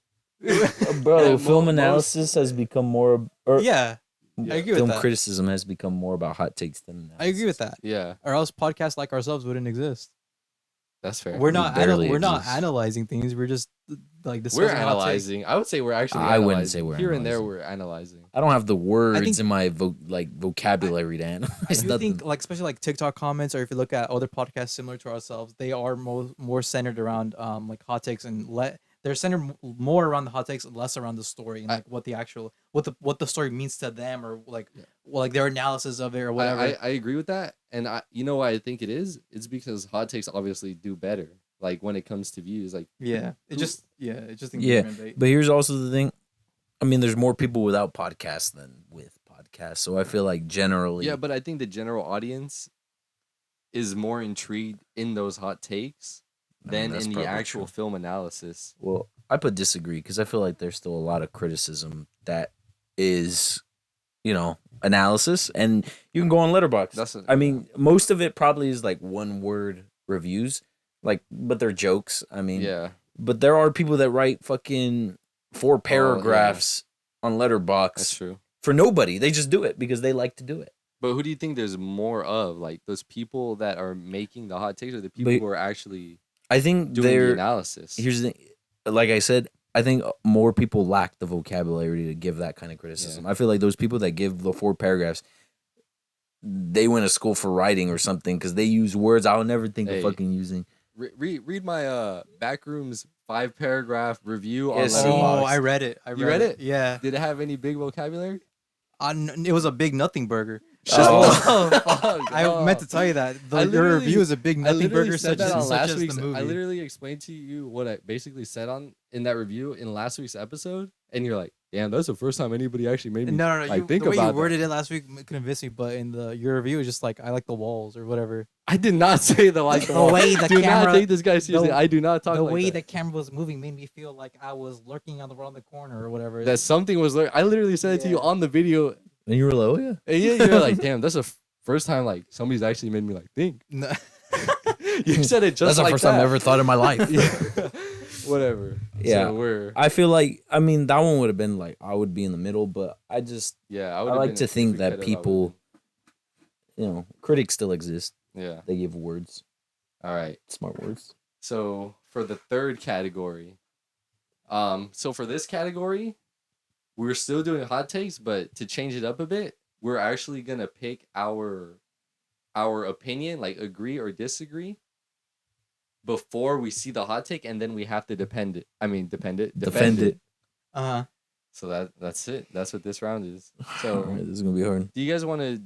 Bro, Yeah, film most- analysis has become more. Yeah, I agree with Film that. criticism has become more about hot takes than analysis. I agree with that. Yeah, Or else podcasts like ourselves wouldn't exist. that's fair. We're not barely we're not exist. analyzing things. We're just like discussing We're hot takes. analyzing. I would say we're actually. I wouldn't analyzing. say we're here and there. analyzing. We're analyzing. I don't have the words think- in my vocabulary to I analyze do nothing. think, like, especially like TikTok comments, or if you look at other podcasts similar to ourselves, they are more centered around like hot takes and they're centered more around the hot takes and less around the story and like what the story means to them, or like like their analysis of it or whatever. I agree with that, and you know why I think it is? It's because hot takes obviously do better. Like when it comes to views, like it's just Yeah, engagement bait. but here's also the thing. I mean, there's more people without podcasts than with podcasts, so I feel like generally, yeah, but I think the general audience is more intrigued in those hot takes than that's in the probably actual true. film analysis. Well, I put disagree because I feel like there's still a lot of criticism that is, analysis, and you can go on Letterboxd. I mean, most of it probably is like one word reviews, but they're jokes. I mean, Yeah, but there are people that write fucking 4 paragraphs on Letterboxd that's true. for nobody. They just do it because they like to do it. But who do you think there's more of? Like those people that are making the hot takes, or the people But who are actually I think doing the they're analysis? here's the like I said, I think more people lack the vocabulary to give that kind of criticism. I feel like those people that give the 4 paragraphs, they went to school for writing or something because they use words I'll never think of fucking using. Read my Backrooms 5-paragraph review Yeah, on see? Letterboxd. Oh, I read it. You read it? Yeah. Did it have any big vocabulary? It was a big nothing burger. Oh, fuck. I meant to tell you that I your literally- review is a big I nothing literally burger, said such that on as last the week's. movie. I literally explained to you what I basically said in that review in last week's episode, and you're like, "Damn, that's the first time anybody actually made me." No. like, You, think the way you about that. worded it last week convinced me, but in your review, it's just like I like the walls or whatever. I did not say the like. The way the do camera- not take this guy seriously. I do not talk The like way that. the camera was moving made me feel like I was lurking around the corner or whatever. That something was. I literally said it to you Yeah. on the video, And you were like, oh yeah. and you're like, "Damn, that's the first time like somebody's actually made me like think." No. You said it just That's the like first that. time I ever thought in my life. Yeah. Whatever. Yeah. So we're. I feel like that one would have been like I would be in the middle, but I just Yeah. I would've like been to a think perfect that head of people, critics still exist. Yeah. They give words, All right. smart words. So for the third category, so for this category, we're still doing hot takes, but to change it up a bit, we're actually gonna pick our opinion, like agree or disagree, before we see the hot take, and then we have to defend it. Defend it. Uh-huh. So that's it. That's what this round is. All So right, this is gonna be hard. do you guys want to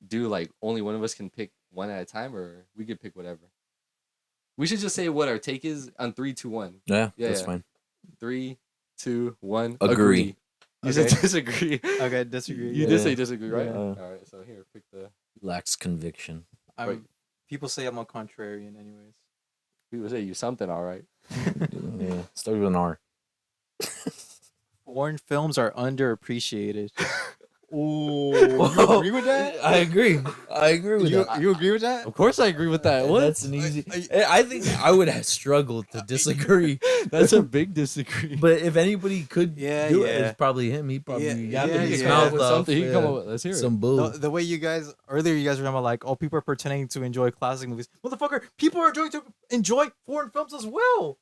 do like only one of us can pick one at a time, or we could pick whatever? We should just say what our take is on 3, 2, 1. Yeah, Yeah, that's yeah. fine. 3, 2, 1. Agree. You said Okay. disagree. Okay, disagree. You Yeah. did say disagree, right? Yeah. All right. So here, pick the. Lacks conviction. Right. People say I'm a contrarian, anyways. People say you something, all right. Yeah, starts with an R. Foreign films are underappreciated. Ooh, you agree with that? I agree. I agree with that. You agree with that? Of course, I agree with that. What? That's an easy. I think I would have struggled to disagree. That's a big disagree. But if anybody could Yeah, do it, yeah. it's probably him. He probably yapping yeah, his yeah. mouth with off. something. He can come up with. Let's hear it. Some bull. The way you guys earlier, you guys remember like, oh, people are pretending to enjoy classic movies. Motherfucker, people are going to enjoy foreign films as well.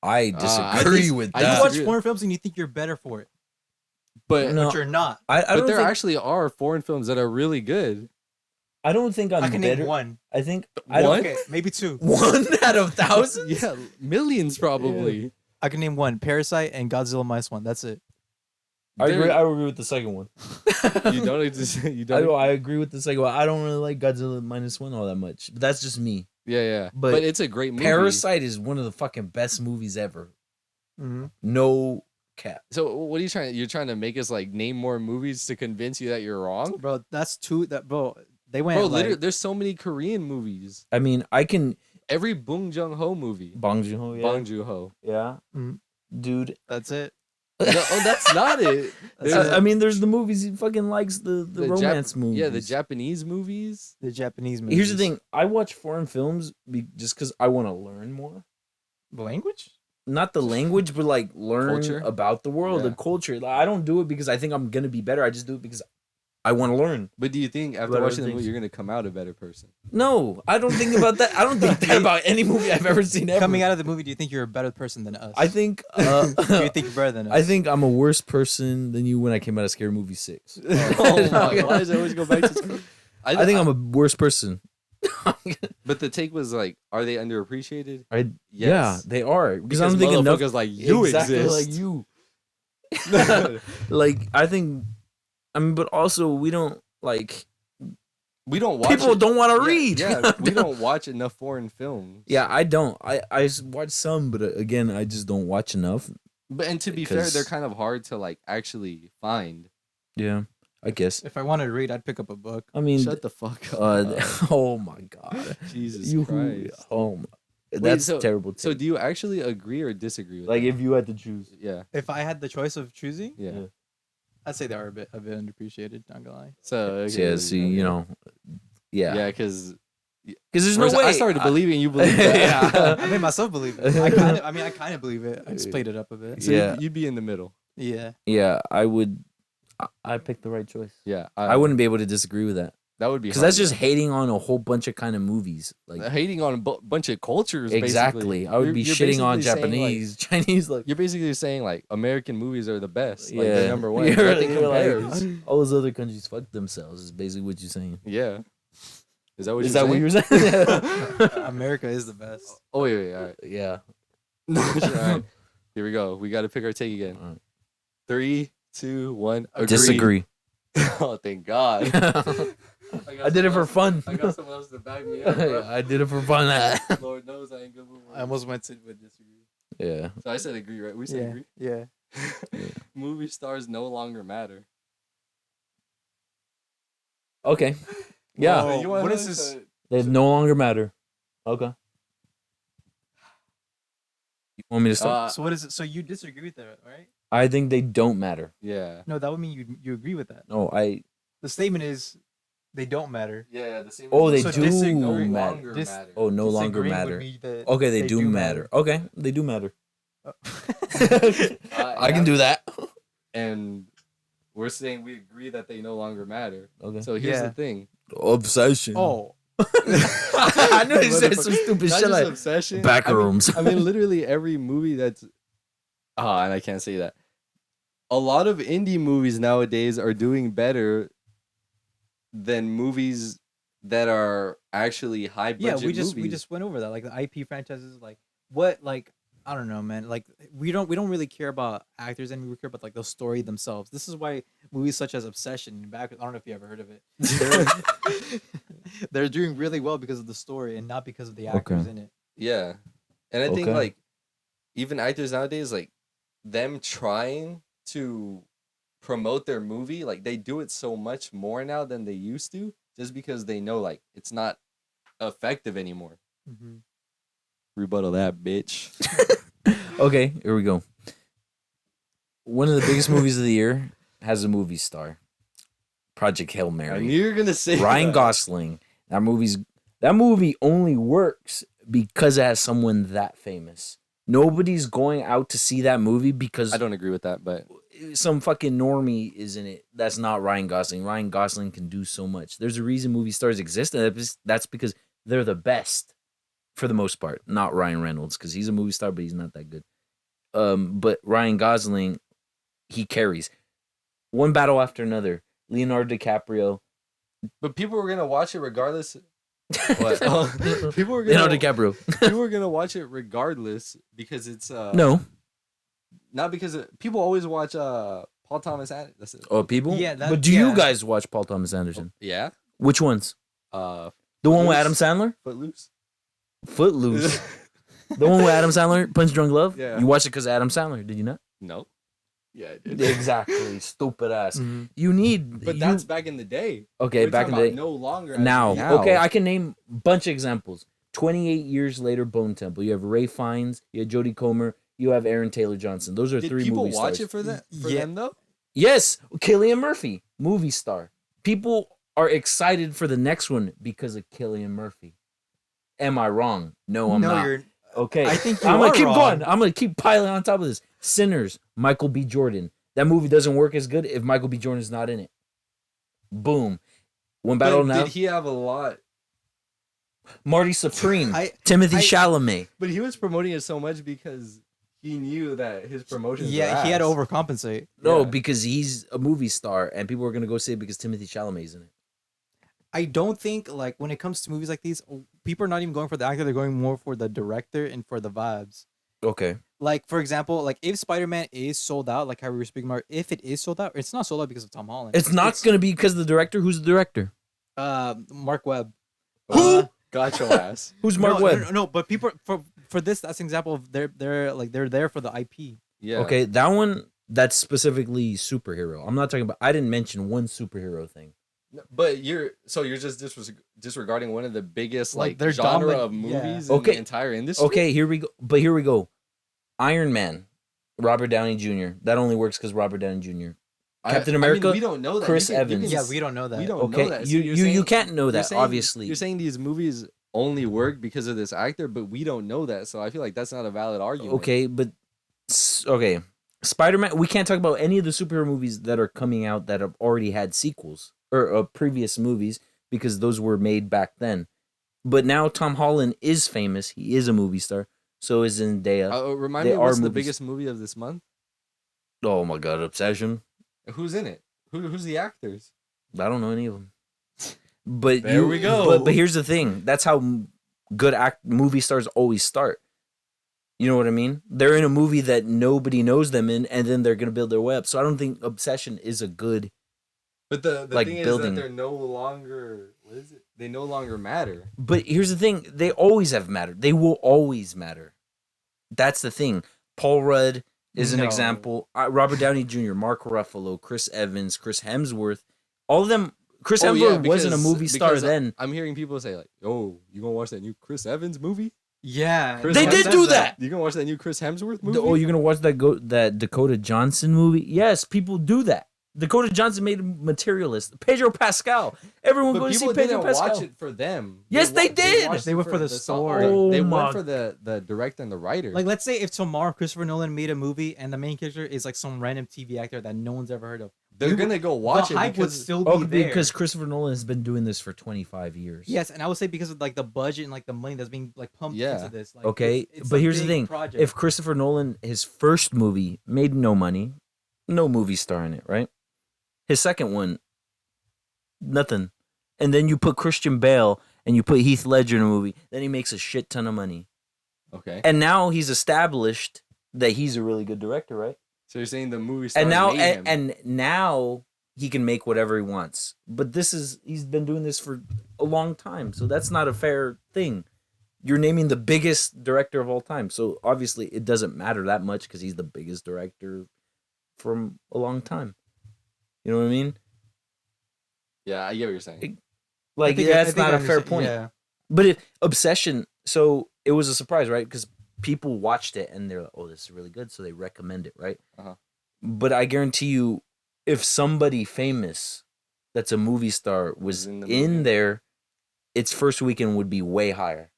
I I disagree dis- with I You that. watch disagree. foreign films and you think you're better for it, But No. but you're not. I but don't there think. actually are foreign films that are really good. I don't think I'm I can better. name one. I think One? Okay, maybe two. one out of thousands. Yeah, millions probably. I can name one: Parasite and Godzilla minus one. That's it. I agree. There- I agree with the second one. You don't you don't. I agree with the second one. I don't really like Godzilla -1 all that much, but that's just me. Yeah, yeah. But But it's a great movie. Parasite is one of the fucking best movies ever. Mhm. No cap. So what are you trying? You're trying to make us like name more movies to convince you that you're wrong, Bro, that's two. That bro, they went. bro. like, Literally, there's so many Korean movies. I mean, I can Every Bong Joon Ho movie. Bong Joon-ho, yeah. Bong Joon Ho. Yeah. Mhm. Dude. That's it. No, oh, that's not it. There's- I mean, there's the movies he fucking likes, the the romance movies. Yeah, the Japanese movies. The Japanese movies. Here's the thing. I watch foreign films just because I want to learn more. The language. Not the language, but like learn Culture? about the world, Yeah. the culture. Like, I don't do it because I think I'm gonna be better. I just do it because I want to learn. But do you think after About watching the other movie, things. you're gonna come out a better person? No, I don't think about that. I don't think that about any movie I've ever seen ever. Coming out of the movie, do you think you're a better person than us? I think. do you think you're better than us? I think I'm a worse person than you when I came out of Scary Movie 6. Oh my God, why does it always go back to? I think I'm a worse person. But the take was like, are they underappreciated? Yeah, Yes. they are because I don't think enough. motherfuckers like you exactly exist. like you. Like I think, I mean, but also we don't like We don't watch. people it. don't want to Yeah, read. Yeah, we don't watch enough foreign films. Yeah, I don't. I watch some, but again, I just don't watch enough. But and to be fair, Because- they're kind of hard to like actually find. Yeah, I guess. If I wanted to read, I'd pick up a book. I mean, Shut the fuck up. oh my god, Jesus you, Christ. oh my, that's so- terrible. So take. do you actually agree or disagree with like that? if you had to choose? Yeah, If I had the choice of choosing, yeah. Yeah. I'd say they are a bit underappreciated. Not gonna lie. So Yeah, see, you know, yeah, because because there's no way I started believing you believe that. Yeah. I made myself believe it. I kind of believe it. I just played it up a bit. So Yeah. you'd be in the middle. Yeah. Yeah, I would. I picked the right choice. Yeah, I wouldn't be able to disagree with that That would be because hard, that's just hating on a whole bunch of kind of movies. Like hating on a bunch of cultures. exactly, basically. I would be You're shitting on basically saying, Japanese, Chinese. Like You're basically saying like American movies are the best. Like yeah, they're number one. You're- Nothing you're like, compares. all those other countries fuck themselves. Is basically what you're saying. Yeah. Is that what Is you're that what saying? you were saying? America is the best. Oh wait, all right. yeah. All right. Here we go. We got to pick our take again. All right. 3, 2, 1. Agree. Disagree. Oh, thank God. I did it for fun. I got someone else to back me up. Bro. I did it for fun. Lord knows I ain't good with words. I almost went to with disagree. Yeah. So I said agree, right? We said Yeah. agree. Yeah. Movie stars no longer matter. Okay. Yeah. Whoa. You wanna what know is this? They no longer matter. Okay. You want me to start? So what is it? So you disagree with that, right? I think they don't matter. Yeah. No, that would mean you agree with that. No, I. The statement is they don't matter. Yeah, the same. Oh, they So do disagree- no matter. longer Dis- matter. Oh, no longer Disagreeing would matter. be that Okay, they do matter. Okay, they do matter. I can do that. And we're saying we agree that they no longer matter. Okay. So here's Yeah. the thing. Obsession. Oh, I knew he said some stupid Not shit just like obsession. back I mean- rooms. I mean, literally every movie that's. Ah, and I can't say that. A lot of indie movies nowadays are doing better than movies that are actually high budget yeah. We movies. just went over that. Like the IP franchises, like what, like I don't know, man. Like we don't really care about actors and we care about like the story themselves. This is why movies such as Obsession, back I don't know if you ever heard of it. They're doing really well because of the story and not because of the actors Okay. in it. Yeah. And I think Okay. like even actors nowadays, like them trying to promote their movie, like they do it so much more now than they used to, just because they know like it's not effective anymore. Mm-hmm. Rebuttal that, bitch. Okay, here we go. One of the biggest movies of the year has a movie star. Project Hail I Mary. knew you were gonna say Ryan that. Gosling. That movie only works because it has someone that famous. Nobody's going out to see that movie because I don't agree with that, but some fucking normie is in it. That's not Ryan Gosling. Ryan Gosling can do so much. There's a reason movie stars exist, and that's because they're the best for the most part. Not Ryan Reynolds, because he's a movie star, but he's not that good. But Ryan Gosling, he carries. One battle after another. Leonardo DiCaprio. but people were gonna watch it regardless. What? People were Leonardo gonna DiCaprio. people were gonna watch it regardless because it's No. not because people always watch Paul Thomas Anderson. That's it. Oh, people. Yeah, that- but do you yeah. guys watch Paul Thomas Anderson? Yeah. Which ones? Uh, The one with Adam Footloose. Sandler? Footloose. Footloose. The one with Adam Sandler, Punch Drunk Love. Yeah. You watched it because of Adam Sandler, did you not? No. Yeah, I did. Exactly. Stupid ass. Mhm. You need. But that's back in the day. okay. We're Back in talking the about day. no longer. as Now, of okay, I can name a bunch of examples. 28 years later, Bone Temple. You have Ray Fiennes. You have Jodie Comer. You have Aaron Taylor Johnson. Those are Did three people movie watch stars. it for that? For Yeah. them though. Yes, Cillian Murphy, movie star. People are excited for the next one because of Cillian Murphy. Am I wrong? No, I'm not. You're. Okay, I think you I'm gonna are keep wrong. going. I'm gonna keep piling on top of this. Sinners, Michael B. Jordan. That movie doesn't work as good if Michael B. Jordan's not in it. Boom. One battle But now. did he have a lot? Marty Supreme, I- Timothy I- Chalamet. But he was promoting it so much because he knew that his promotions. Yeah, were he had to ass. overcompensate. No, Yeah. because he's a movie star, and people are gonna go see it because Timothy Chalamet's in it. I don't think like when it comes to movies like these, people are not even going for the actor; they're going more for the director and for the vibes. Okay. Like for example, like if Spider-Man is sold out, like how we were speaking about, if it is sold out, it's not sold out because of Tom Holland. It's not gonna be because of the director. Who's the director? Mark Webb. Who? Got your ass. Who's Mark no, Webb? No, but people for this, that's an example of they're there for the IP. Yeah. Okay, that one that's specifically superhero. I'm not talking about. I didn't mention one superhero thing. But you're just disregarding one of the biggest Like, like they're genre dominant- of movies yeah. in Okay. the entire industry. Okay, here we go. But here we go. Iron Man, Robert Downey Jr. That only works because Robert Downey Jr. Captain America, we don't know that. Chris You can Evans. Yeah, we don't know that. We don't Okay, know that. So you you're you saying- can't know you're that. saying- Obviously, You're saying these movies only work because of this actor, but we don't know that. So I feel like that's not a valid argument. okay, but okay, Spider-Man. We can't talk about any of the superhero movies that are coming out that have already had sequels or previous movies because those were made back then. But now Tom Holland is famous. He is a movie star. So is Zendaya. Remind They me, what's are the movies. biggest movie of this month? Oh my God, Obsession. Who's in it? Who's the actors? I don't know any of them. But There we go. But here's the thing. That's how good movie stars always start. You know what I mean? They're in a movie that nobody knows them in, and then they're gonna build their way up. So I don't think Obsession is a good. But the Like thing building. is that they're no longer. What is it? They no longer matter. But here's the thing. They always have mattered. They will always matter. That's the thing. Paul Rudd is an No. example. Robert Downey Jr., Mark Ruffalo, Chris Evans, Chris Hemsworth. All of them. Chris Oh, yeah, Hemsworth wasn't a movie star because then. I'm hearing people say like, "Oh, you gonna watch that new Chris Evans movie? Yeah, Chris They Evans did do that. You gonna watch that new Chris Hemsworth movie? Oh, you're gonna watch that Dakota Johnson movie? Yes, people do that. Dakota Johnson made a Materialist. Pedro Pascal. Everyone But go to see people Pedro didn't Pascal. watch it for them. Yes, they did. watched They it went for the song. story. Oh They my- went for the director and the writer. Like, let's say if tomorrow Christopher Nolan made a movie and the main character is like some random TV actor that no one's ever heard of, they're you- gonna go watch the it hype would because still be Oh, there. because Christopher Nolan has been doing this for 25 years. Yes, and I would say because of like the budget and like the money that's being like pumped Yeah. into this. Like, Okay, it's but a here's the big thing. project. If Christopher Nolan, his first movie made no money, no movie star in it, right? His second one, nothing. And then you put Christian Bale and you put Heath Ledger in a movie, then he makes a shit ton of money. okay. And now he's established that he's a really good director, right? So you're saying the movie stars And now made him. and now he can make whatever he wants. But he's been doing this for a long time. So that's not a fair thing. You're naming the biggest director of all time. So obviously it doesn't matter that much because he's the biggest director from a long time. You know what I mean? yeah, I get what you're saying. I think- I that's think not I a fair understand- point. Yeah. But Obsession, so it was a surprise, right? Because people watched it and they're like, oh, this is really good. So they recommend it, right? Uh-huh. But I guarantee you, if somebody famous that's a movie star was in the in movie. there, its first weekend would be way higher.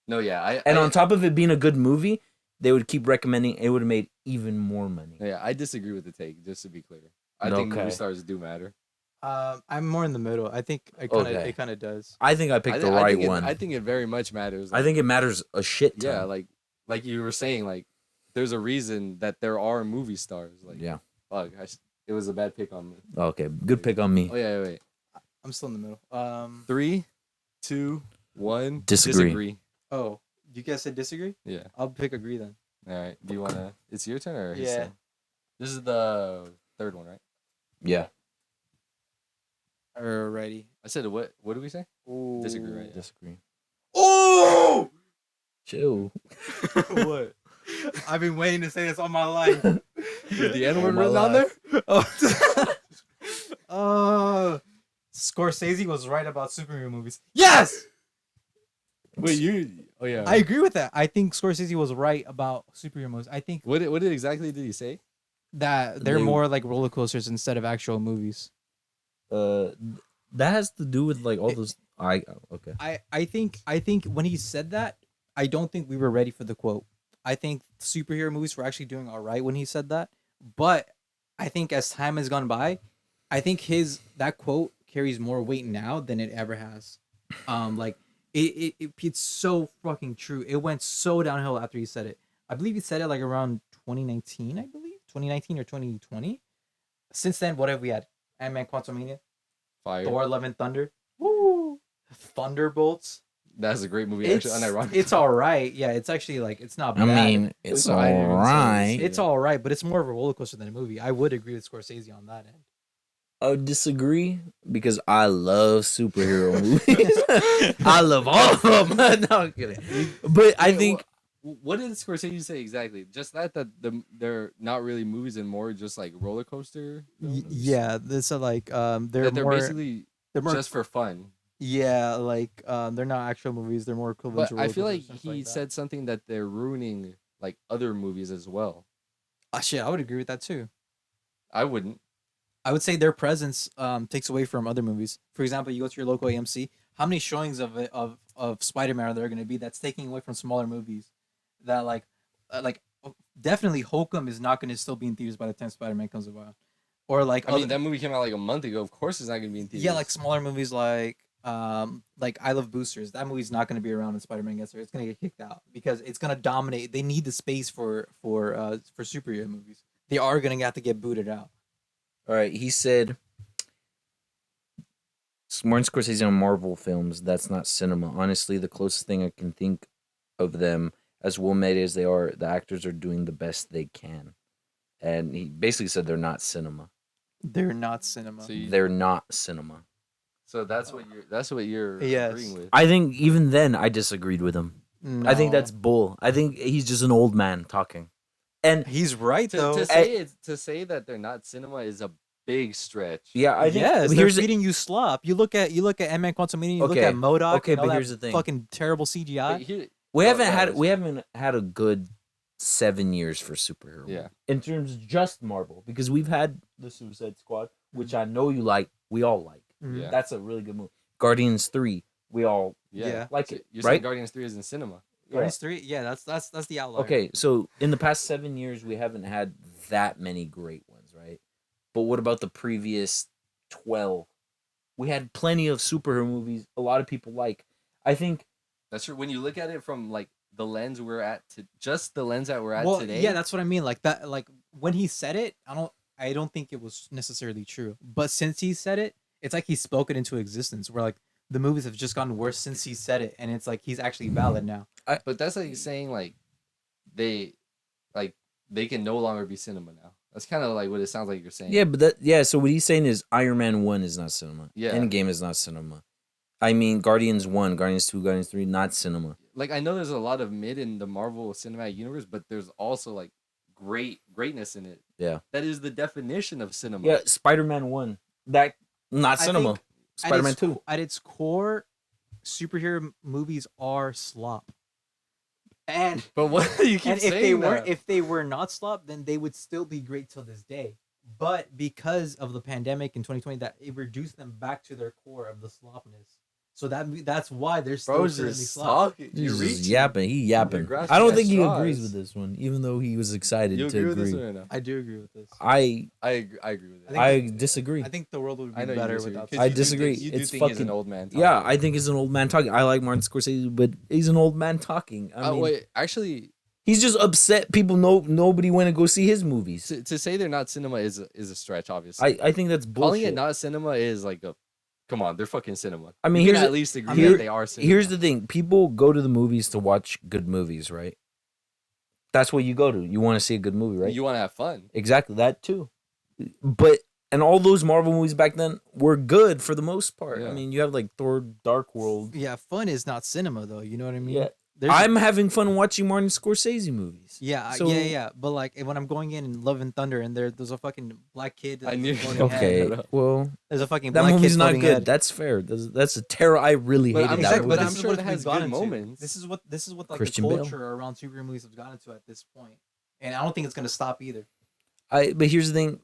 No, yeah, And on top of it being a good movie, they would keep recommending it would have made even more money. yeah, I disagree with the take. Just to be clear, I think Okay. movie stars do matter. I'm more in the middle. I think Okay. it kind of does. I think I picked the I right think one. I think it very much matters. I think it matters a shit ton. yeah, like you were saying, like there's a reason that there are movie stars. Like Yeah. fuck, it was a bad pick on me. Okay, good pick on me. Oh yeah, wait. I'm still in the middle. 3, 2, 1. Disagree. Oh, you guys said disagree? Yeah. I'll pick agree then. All right. Do you wanna? It's your turn or his Yeah. turn? This is the third one, right? Yeah. Alrighty. I said what? What did we say? Disagree, right? Yeah. Disagree. Oh! Chill. What? I've been waiting to say this all my life. With the N All word my written on there? life. Scorsese was right about superhero movies. Yes! Wait, you? Oh yeah. I agree with that. I think Scorsese was right about superhero movies. I think What exactly did he say? that they're They- more like roller coasters instead of actual movies. That has to do with like all those. Okay. I think when he said that, I don't think we were ready for the quote. I think superhero movies were actually doing all right when he said that, but I think as time has gone by, I think that quote carries more weight now than it ever has. Like it's so fucking true. It went so downhill after he said it. I believe he said it like around 2019. I believe 2019 or 2020. Since then, what have we had? Ant-Man Quantumania, Fire. Thor: Love and Thunder, woo, Thunderbolts. That's a great movie. It's Actually, unironically. it's all right. Yeah, it's actually like it's not I bad. mean, it's I didn't even say alright. this. It's all right, but it's more of a roller coaster than a movie. I would agree with Scorsese on that end. I would disagree because I love superhero movies. I love all of them. No, I'm kidding. But I Wait, think What did Scorsese say exactly? Just that they're not really movies and more just like roller coaster. films? Yeah, this are like they're That they're more basically they're more just for fun. yeah, like they're not actual movies. They're more equivalent But to I roller feel like coasters and he stuff like that. said something that they're ruining like other movies as well. Shit, I would agree with that too. I wouldn't. I would say their presence takes away from other movies. For example, you go to your local AMC. How many showings of Spider-Man are there going to be that's taking away from smaller movies? That definitely Holcomb is not going to still be in theaters by the time Spider-Man comes about. Or like I mean, that movie came out like a month ago. Of course, it's not gonna be in theaters. yeah, like smaller movies like I Love Boosters. That movie's not going to be around when Spider-Man gets there. It's going to get kicked out because it's going to dominate. They need the space for superhero movies. They are going to have to get booted out. all right. He said Martin Scorsese on Marvel films. That's not cinema. Honestly, the closest thing I can think of them, as well made as they are, the actors are doing the best they can, and he basically said they're not cinema. They're not cinema. So, They're not cinema. so that's what you're Yes. agreeing with. I think even then I disagreed with him. I think No. that's bull. I think he's just an old man talking. And He's right to, though. to say that they're not cinema is a big stretch. yeah, I think Yes, they're here's feeding you slop. You look at Ant-Man Quantumania. You look Okay, at MODOK. okay, and all but that here's the thing. Fucking terrible CGI. Wait, here- we Oh, haven't yeah, had that's we true. haven't had a good 7 years for superhero. Yeah. In terms of just Marvel, because we've had the Suicide Squad, which I know you like. We all like. Mhm. Yeah. That's a really good movie. Guardians 3, we all Yeah. like So it, you're right? saying Guardians 3 is in cinema. Guardians 3. Yeah, that's the outlier. Okay, so in the past 7 years, we haven't had that many great ones, right? But what about the previous 12? We had plenty of superhero movies. A lot of people like. I think That's true. When you look at it from like the lens we're at to just the lens that we're at Well, today. yeah, that's what I mean. Like that. Like when he said it, I don't think it was necessarily true. But since he said it, it's like he spoke it into existence. Where like the movies have just gotten worse since he said it, and it's like he's actually valid now. But that's like saying they can no longer be cinema now. That's kind of like what it sounds like you're saying. yeah, but so what he's saying is Iron Man 1 is not cinema. Yeah. Endgame is not cinema. I mean, Guardians 1, Guardians 2, Guardians 3, not cinema. Like I know there's a lot of mid in the Marvel Cinematic Universe, but there's also like greatness in it. Yeah. That is the definition of cinema. Yeah, Spider-Man 1, that not I cinema. think Spider-Man 2. At its core, superhero movies are slop. And But what you keep and saying if they were not slop, then they would still be great till this day. But because of the pandemic in 2020, that it reduced them back to their core of the slopness. So that's why they're still Bro's currently just slop. talking. He's You're just reaching. yapping. He yapping. You're grasping I don't at think he straws. agrees with this one, even though he was excited You to agree with this agree. one or no? I do agree with this. I I agree with it. I disagree. I think the world would I be know you better disagree, without. 'cause I you do disagree. think- You do It's think he's an fucking- old man. Yeah, talking. I think he's an old man talking. I like Martin Scorsese, but he's an old man talking. I mean, wait, actually, he's just upset people nobody went to go see his movies. to say they're not cinema is a stretch. Obviously, I think that's bullshit. calling it not cinema is like a. Come on, they're fucking cinema. I mean, You can here's at the- least agree here- that they are cinema. Here's the thing: people go to the movies to watch good movies, right? That's what you go to. You want to see a good movie, right? You want to have fun. Exactly that too. But And all those Marvel movies back then were good for the most part. Yeah. I mean, you have like Thor: Dark World. Yeah, fun is not cinema though. You know what I mean? Yeah. There's I'm having fun watching Martin Scorsese movies. yeah, So- yeah. But like when I'm going in Love and Thunder and there's a fucking black kid. I knew- floating Okay, head. well, There's a fucking that black movie's kid not floating good. head. That's fair. That's a terror. I really But hated I'm that sure- movie. but I'm this is sure what it has we've gotten good to. moments. This is what like Christian the Bale. culture around superhero movies have gotten to at this point, and I don't think it's gonna stop either. But here's the thing: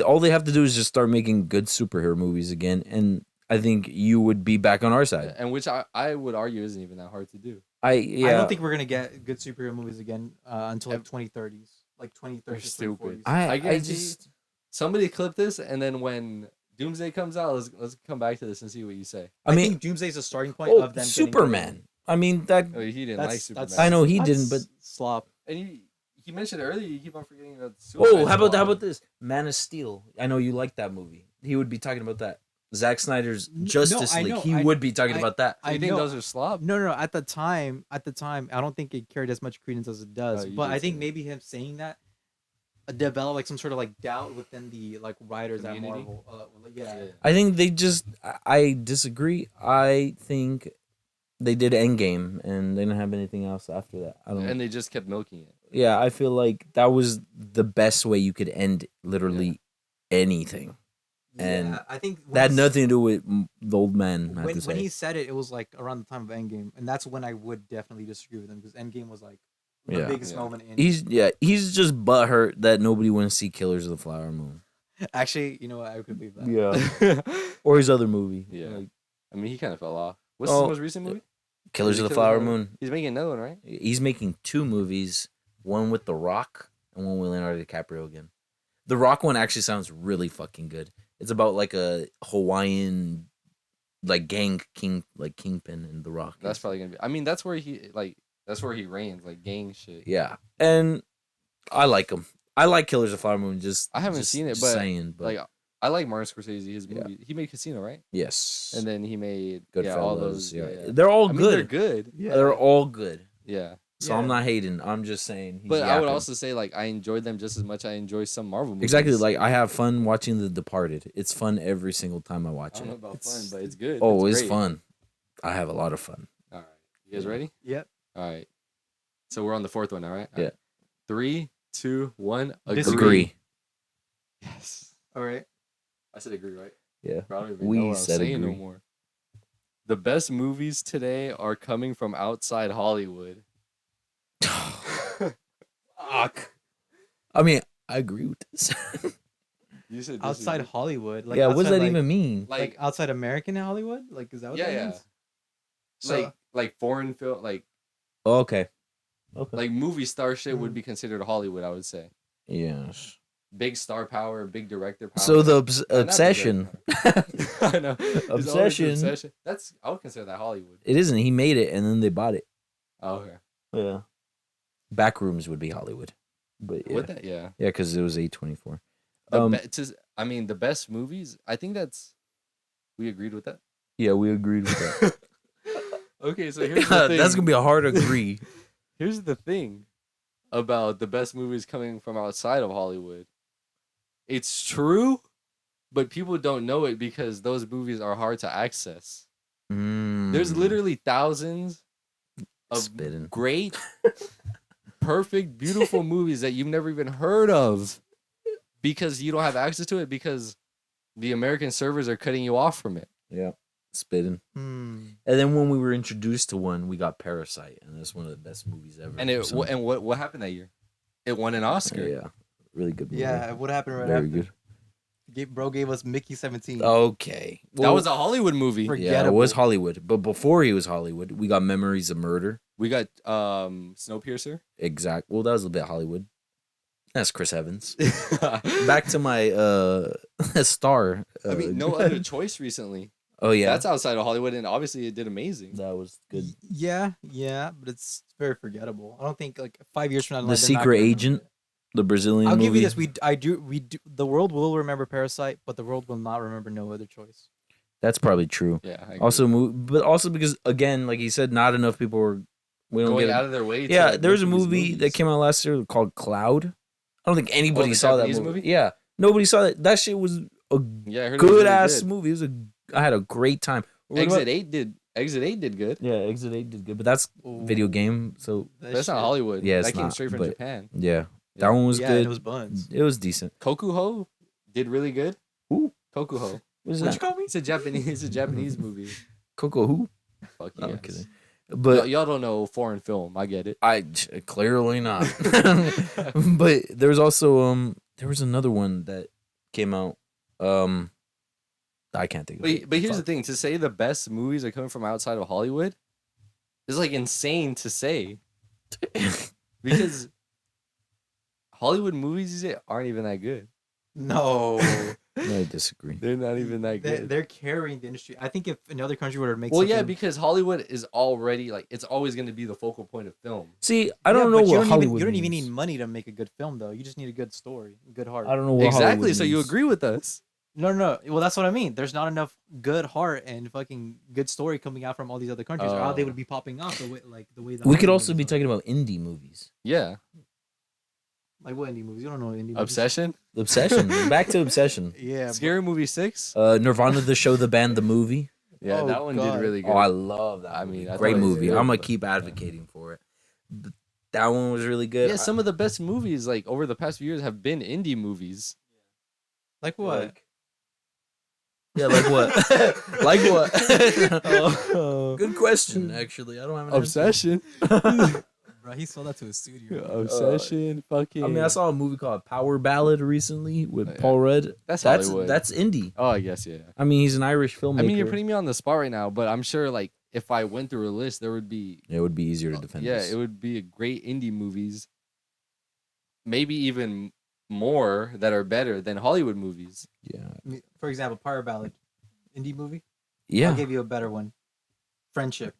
all they have to do is just start making good superhero movies again, and I think you would be back on our side. And which I would argue isn't even that hard to do. I don't think we're gonna get good superhero movies again until like Ev- 2030s, like 2030s. They're stupid. 2040s. I I guarantee just somebody clip this, and then when Doomsday comes out, let's come back to this and see what you say. I mean, think Doomsday's a starting point oh, of them. getting Superman. I mean that. Oh, he didn't like Superman. I know he that's didn't, but slop. And he mentioned it earlier. You keep on forgetting about. oh, Suicide how Squad. about this? Man of Steel. I know you like that movie. He would be talking about that. Zack Snyder's Justice I League. know, He I- would be talking about that. So you think those are slop? No. At the time, I don't think it carried as much credence as it does. Oh, you but did I say think that. maybe him saying that developed like some sort of like doubt within the like writers at Community? Marvel. Yeah. I think they just. I disagree. I think they did Endgame and they didn't have anything else after that. I don't. And they just kept milking it. Yeah, I feel like that was the best way you could end literally anything. And yeah, I think That had nothing to do with the old man. I have when to say. he said it, it was like around the time of Endgame, and that's when I would definitely disagree with him because Endgame was like the Yeah. biggest Yeah. moment in. He's just butthurt that nobody wants to see Killers of the Flower Moon. Actually, you know what? I could believe that. Yeah. Or his other movie. Yeah. Like, I mean, he kind of fell off. What's Oh, his most recent movie? Killers Is it of the Killers Flower of the- Moon. He's making another one, right? He's making 2 movies, one with The Rock and one with Leonardo DiCaprio again. The Rock one actually sounds really fucking good. It's about like a Hawaiian like gang kingpin in The Rock. That's probably gonna be. I mean, that's where he reigns, like gang shit. Yeah. And I like him. I like Killers of the Flower Moon. I haven't seen it, just but, saying, but Like, I like Martin Scorsese. His Yeah. movie. He made Casino, right? yes. And then he made Goodfellas. all those. Yeah. Yeah. They're all I mean, good. they're good. Yeah. They're all good. Yeah. So I'm Yeah. not hating. I'm just saying. He's But I would yapping. also say like I enjoyed them just as much I enjoy some Marvel movies. exactly like I have fun watching The Departed. It's fun every single time I I watch don't know it. about It's- fun, but it's good. Oh, it's great. fun. I have a lot of fun. All right, you guys ready? Yep. All right. So we're on the 4th one, all right? Yeah. 3, 2, 1. Disagree. Agree. Yes. All right. I said agree, right? Yeah. I don't even We know what I'm said saying no agree. more. The best movies today are coming from outside Hollywood. Fuck. I mean, I agree with this. You said Outside disagree. Hollywood. Like yeah, what does outside, that like, even mean? Like outside American Hollywood? Like is that what Yeah, that yeah. means? So like foreign film, like Oh, okay. Okay. movie star shit would be considered Hollywood, I would say. Yes. Big star power, big director power. So the not obsession. I know. It's always the Obsession. obsession. That's I would consider that Hollywood. It isn't. He made it and then they bought it. Oh, okay. Yeah. Backrooms would be Hollywood. But yeah. With that, yeah. Yeah, because it was A24. I mean, the best movies. I think that's. We agreed with that. Yeah, we agreed with that. Okay, so here's the thing. That's gonna be a hard agree. Here's the thing about the best movies coming from outside of Hollywood. It's true, but people don't know it because those movies are hard to access. There's literally thousands of spitting. great, perfect, beautiful movies that you've never even heard of because you don't have access to it because the American servers are cutting you off from it. Yeah, spitting. hmm. And then when we were introduced to one, we got Parasite, and that's one of the best movies ever. And So, what happened that year? It won an Oscar. yeah, really good movie. Yeah, what happened right very after? good. Bro gave us Mickey 17. Okay, That was a Hollywood movie. For- yeah, it was forgettable. Hollywood, but before he was Hollywood, we got Memories of Murder. We got Snowpiercer. Exact. Well, that was a bit Hollywood. That's Chris Evans. Back to my star. I mean, no other choice recently. Oh yeah, That's outside of Hollywood, and obviously it did amazing. that was good. Yeah, but it's very forgettable. I don't think like 5 years from now. The they're not Secret gonna remember Agent, it. the Brazilian. I'll give you movie. this. We do. The world will remember Parasite, but the world will not remember No Other Choice. That's probably true. Yeah. I agree. Also, but also because again, like he said, not enough people were. We don't going get. out of their way. Yeah, to there was a make these movie that movies. came out last year called Cloud. I don't think anybody the saw that Japanese movie. movie? Yeah, Nobody saw that. That shit was a Yeah, I heard it was good really ass good. movie. I had a great time. What about- Exit 8 did good. Yeah, Exit 8 did good, but that's video Ooh, game. So that That's not shit- Hollywood. Yeah, it's that came not, straight from but- Japan. yeah, Yeah. that one was Yeah, good. and it was buns. It was decent. Kokuho did really good. Who? Kokuho. What is What'd you that? call me? It's a Japanese movie. Coco who? Fuck you I'm guys. kidding. But Y'all don't know foreign film. I get it. I clearly not. But there's also there was another one that came out. I can't think of it. But here's the thing: to say the best movies are coming from outside of Hollywood is like insane to say because Hollywood movies these days aren't even that good. No, I disagree. They're not even that good. they're carrying the industry. I think if another country were to make Well, yeah, something- because Hollywood is already like it's always going to be the focal point of film. See, I don't know but what Hollywood you don't even means. need money to make a good film, though. You just need a good story, a good heart. I don't know what Exactly. Hollywood So you means. agree with us? No. Well, that's what I mean. There's not enough good heart and fucking good story coming out from all these other countries, or how they Oh. would be popping off the way. The We could Hollywood also be movies are. talking about indie movies. Yeah. Like what indie movies? You don't know indie movies. Obsession. Obsession. Back to Obsession. Yeah. Scary Movie 6. Nirvana, the show, the band, the movie. Yeah, Oh, that one God. did really good. Oh, I love that. I movie. mean, I great thought it was movie. good, I'm gonna but- keep advocating for it. But that one was really good. Yeah, some of the best movies like over the past few years have been indie movies. Like what? Like- Yeah, like what? Like what? Good question. Actually, I don't have an Obsession. Bro, he sold that to a studio. Obsession. Fucking. I mean, I saw a movie called Power Ballad recently with Oh, yeah. Paul Rudd. That's That's Hollywood. that's indie. Oh, I guess yeah. I mean, he's an Irish filmmaker. I mean, you're putting me on the spot right now, but I'm sure like if I went through a list, there would be It would be easier to defend. yeah, this. it would be a great indie movies. Maybe even more that are better than Hollywood movies. Yeah. For example, Power Ballad, indie movie. Yeah. I'll give you a better one. Friendship,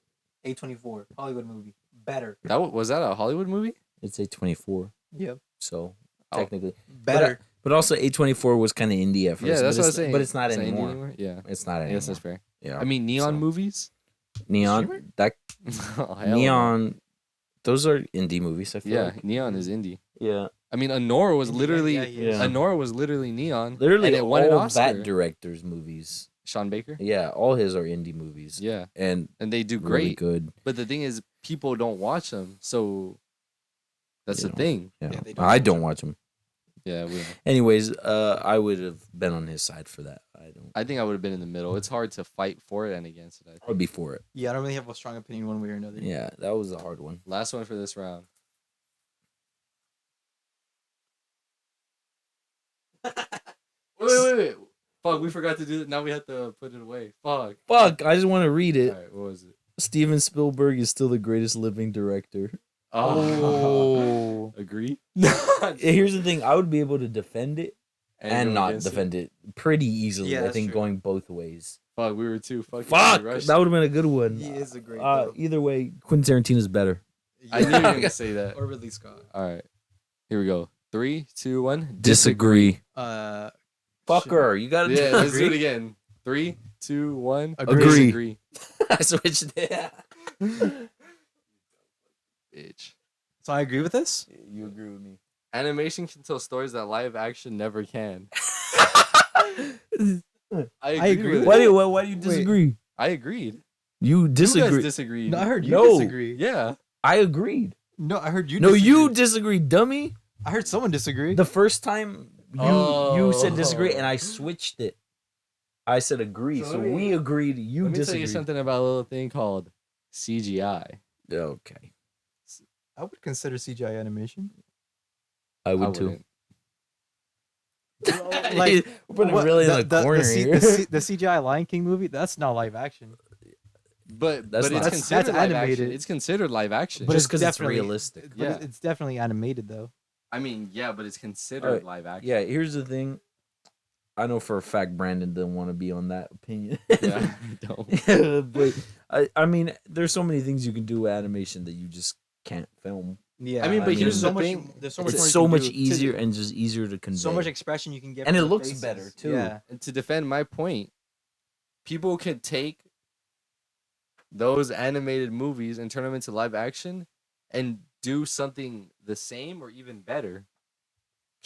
A24, Hollywood movie, better. Was that a Hollywood movie? It's A24. Yep. So Oh. technically, Better. but also A24 was kind of indie at first. Yeah, that's but what I was it's- saying. But it's not Is that indie anymore. Yeah. It's not I anymore. guess that's fair. Yeah. I mean, neon So- movies. Neon. That Oh, hell no. Neon. Those are indie movies. I feel Yeah, like. Neon is indie. Yeah. I mean, Honora was Indie, literally yeah. Honora was literally Neon. Literally and it won an all Oscar. that director's movies. Sean Baker. Yeah, all his are indie movies. Yeah, And and they do really great. good. But the thing is, people don't watch them, so that's You the know. thing. Yeah. Yeah, they don't I watch don't them. watch them. Yeah, we. Anyways, I would have been on his side for that. I think I would have been in the middle. It's hard to fight for it and against it. I I think. would be for it. Yeah, I don't really have a strong opinion one way or another. Yeah, that was a hard one. Last one for this round. Wait. Fuck, we forgot to do it. Now we have to put it away. Fuck. Fuck, I just want to read it. All right, what was it? Steven Spielberg is still the greatest living director. Oh. Agree? Here's the thing, I would be able to defend it and go not against it. defend it pretty easily. Yeah, I that's think true. going both ways. Fuck, we were too fucking Fuck, rushed. that would have been a good one. He is a great. though. Either way, Quentin Tarantino's better. I knew you were gonna say that. Or Ridley Scott. All right, here we go. 3, 2, 1. Disagree. Fucker, you gotta Yeah, let's do it again. 3, 2, 1. Agree. Agree. I switched it. Bitch. So I agree with this. You agree with me. Animation can tell stories that live action never can. I agree. with Why it. do you disagree? I agreed. You You disagree. guys disagreed. No, I heard you No. disagree. Yeah. I agreed. No, I heard you. No, you disagree. disagree, dummy. I heard someone disagree. The first time you said disagree, Oh. and I switched it. I said agree, So so let me- we agreed. You Let me tell disagreed. you something about a little thing called CGI. Okay, I would consider CGI animation. I would I too. wouldn't. Like, we're putting what- really in the corner C- here. the CGI Lion King movie, that's not live action. But That's it's not- considered that's live animated. action. It's considered live action. But Just it's 'cause it's definitely- realistic. But Yeah. it's definitely animated though. I mean, yeah, but it's considered Alright, live action. Yeah, here's the thing. I know for a fact Brandon didn't want to be on that opinion. Yeah, I don't. but I mean, there's so many things you can do with animation that you just can't film. Yeah, I mean, but here's so the much. thing, There's so much. It's more you so can much do to- easier and just easier to convey. so much expression you can get. And from it the looks faces. better, too. Yeah, And to defend my point, people could take those animated movies and turn them into live action and do something the same or even better.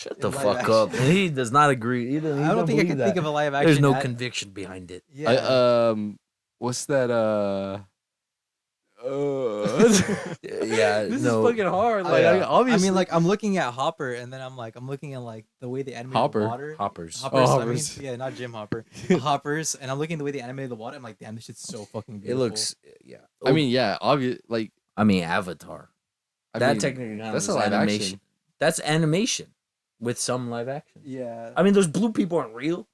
Shut in the live fuck up. action. He does not agree. He doesn't, he I don't think I believe can that. think of a live action. There's no conviction behind it. Yeah. What's that? Yeah, This no. is fucking hard. Like, Yeah. obviously, I mean, like I'm looking at Hopper, and then I'm looking at like the way they animated Hopper? the water. Hoppers. Hoppers. Oh, I mean, Hoppers. yeah, not Jim Hopper. Hoppers, and I'm looking at the way they animated the water. I'm like, damn, this shit's so fucking It beautiful. looks, yeah. I mean, yeah, obvious. Like, I mean, Avatar. I That mean, technically that's counts a as live animation. action. That's animation with some live action. Yeah. I mean, those blue people aren't real.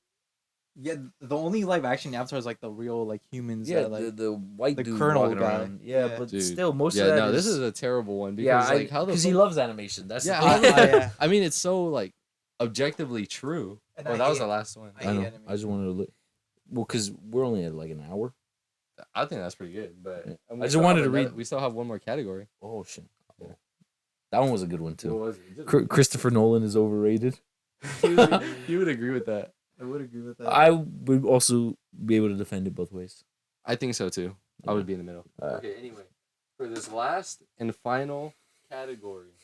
Yeah, the only live action Avatar is like the real like humans. Yeah, that, like, the white the dude Colonel walking guy. around. Yeah, Yeah. but Dude. still, most Yeah, of that no, this is a terrible one because like how the because he fuck- loves animation. That's yeah, the how thing. the- yeah. I mean, it's so like objectively true. And Oh, I that was hate- the last one. I I hate know. animation. I just wanted to look. Well, because we're only at like an hour. I think that's pretty good, but Yeah. and I just still wanted have to another- read- We still have one more category. Oh shit! Oh. That one was a good one What too. was it? Christopher Nolan is overrated. He would agree with that. I would agree with that. I would also be able to defend it both ways. I think so too. I would be in the middle. Alright. Okay, anyway, for this last and final category,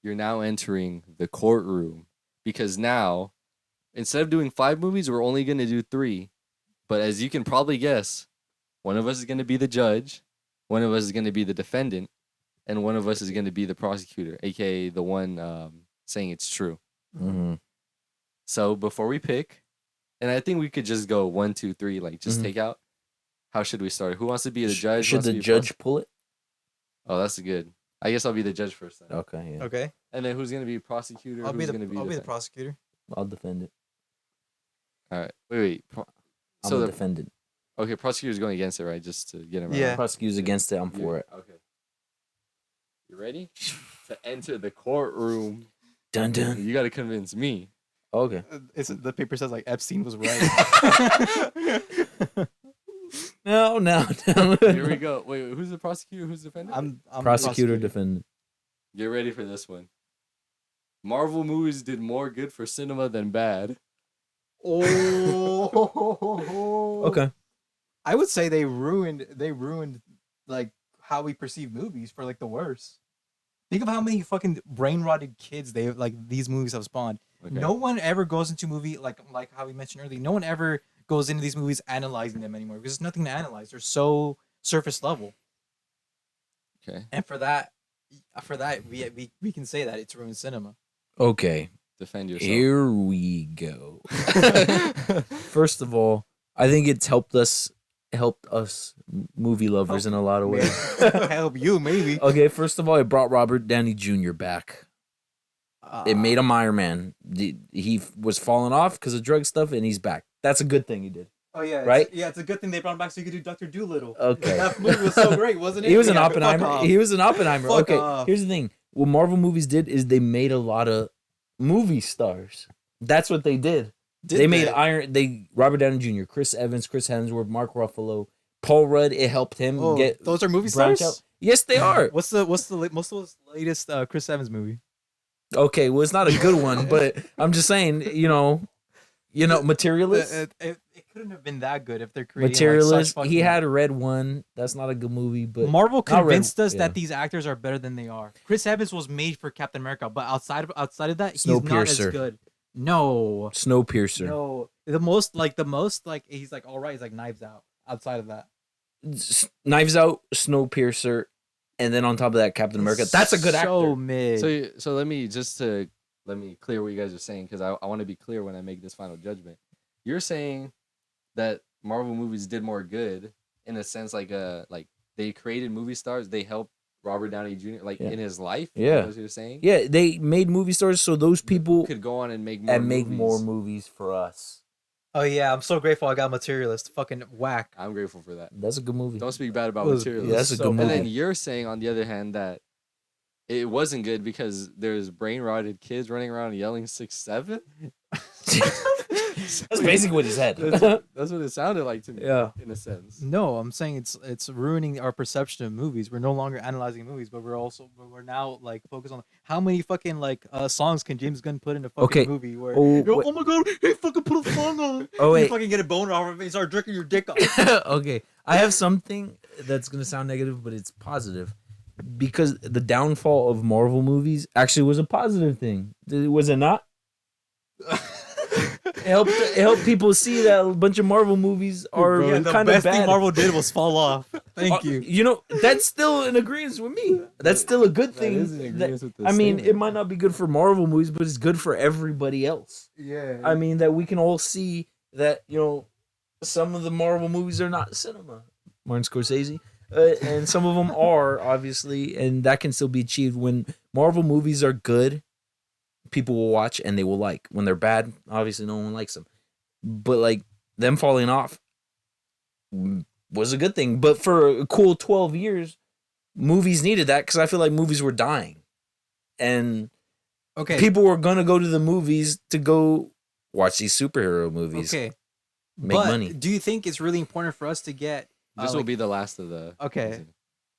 you're now entering the courtroom because now, instead of doing 5 movies, we're only going to do 3. But as you can probably guess, one of us is going to be the judge, one of us is going to be the defendant, and one of us is going to be the prosecutor, aka the one saying it's true. Mm-hmm. So before we pick, and I think we could just go 1, 2, 3, like just Mhm. take out. How should we start? Who wants to be the judge? Who Should wants to the be judge pull it? Oh, that's good. I guess I'll be the judge first then. Okay, yeah. Okay. And then who's gonna be prosecutor? I'll be who's the gonna be I'll be the defendant? prosecutor. I'll defend it. All right. Wait. I'm So a the defendant. okay, prosecutor's going against it, right? Just to get him. Yeah. Right. Prosecutor's against it. I'm for it. Okay. You ready to enter the courtroom? Dun dun. You got to convince me. Okay. It's the paper says like Epstein was right. No. Here we go. Wait, who's the prosecutor? Who's the defendant? I'm the Prosecutor, defendant. Get ready for this one. Marvel movies did more good for cinema than bad. Oh. Okay. I would say they ruined like how we perceive movies for like the worst. Think of how many fucking brain rotted kids these movies have spawned. Okay. No one ever goes into movie like how we mentioned earlier. No one ever goes into these movies analyzing them anymore because there's nothing to analyze. They're so surface level. Okay. And for that we can say that it's ruined cinema. Okay. Defend yourself. Here we go. First of all, I think it's helped us movie lovers in a lot of ways. Help you maybe. Okay, first of all, it brought Robert Downey Jr. back. It made him Iron Man. He was falling off because of drug stuff, and he's back. That's a good thing he did. Oh yeah, right? It's a good thing they brought him back so you could do Dr. Doolittle. Okay. That movie was so great, wasn't it? He was an Yeah, fuck Oppenheimer. off. He was an Oppenheimer. Fuck Okay, off. here's the thing. What Marvel movies did is they made a lot of movie stars. That's what they did. They made Robert Downey Jr., Chris Evans, Chris Hemsworth, Mark Ruffalo, Paul Rudd. It helped him get those are movie branch stars. out. Yes, they are. What's the latest Chris Evans movie? Okay, well, it's not a good one, but I'm just saying, Materialist. It couldn't have been that good if they're creating Materialist. Like, such He fucking- had Red One. That's not a good movie, but Marvel not Red- convinced us yeah. that these actors are better than they are. Chris Evans was made for Captain America, but outside of that, he's not as Snowpiercer. good. No, Snowpiercer. no. The most he's like all right. He's like Knives Out. Outside of that, Knives Out, Snowpiercer, and then on top of that, Captain America. That's a good So actor. mid. So let me clear what you guys are saying because I want to be clear when I make this final judgment. You're saying that Marvel movies did more good in a sense like they created movie stars. They helped Robert Downey Jr. Yeah. in his life. Yeah. That's what you're saying. Yeah, they made movie stars so those people Could go on and make more movies. movies for us. Oh yeah, I'm so grateful I got Materialist. Fucking whack. I'm grateful for that. That's a good movie. Don't speak bad about It was- material. Yeah, that's a so good bad. And movie. then you're saying, on the other hand, that it wasn't good because there's brain rotted kids running around yelling 6'7". That's basically what he said. That's what it sounded like to me. Yeah. in a sense. No, I'm saying it's ruining our perception of movies. We're no longer analyzing movies, but we're now like focused on how many fucking songs can James Gunn put in a fucking Okay. movie where Oh, yo, wait. oh my god, he fucking put a song on. Oh, You wait. fucking get a boner off of it and start jerking your dick off. Okay, I have something that's gonna sound negative, but it's positive. because the downfall of Marvel movies actually was a positive thing. Was it not? It helped people see that a bunch of Marvel movies are Yeah, the kind of best bad. thing Marvel did was fall off. Thank you. You know, that's still in agreement with me. That's still a good thing. That is in agreement with the I mean, it statement. might not be good for Marvel movies, but it's good for everybody else. Yeah. I mean, that we can all see that, you know, some of the Marvel movies are not cinema. Martin Scorsese. And some of them are, obviously, and that can still be achieved. When Marvel movies are good, people will watch and they will like. When they're bad, obviously no one likes them. But like them falling off was a good thing. But for a cool 12 years, movies needed that because I feel like movies were dying. And Okay. people were going to go to the movies to go watch these superhero movies. Okay. Make but money. do you think it's really important for us to get? This will be the last of the. Okay. season.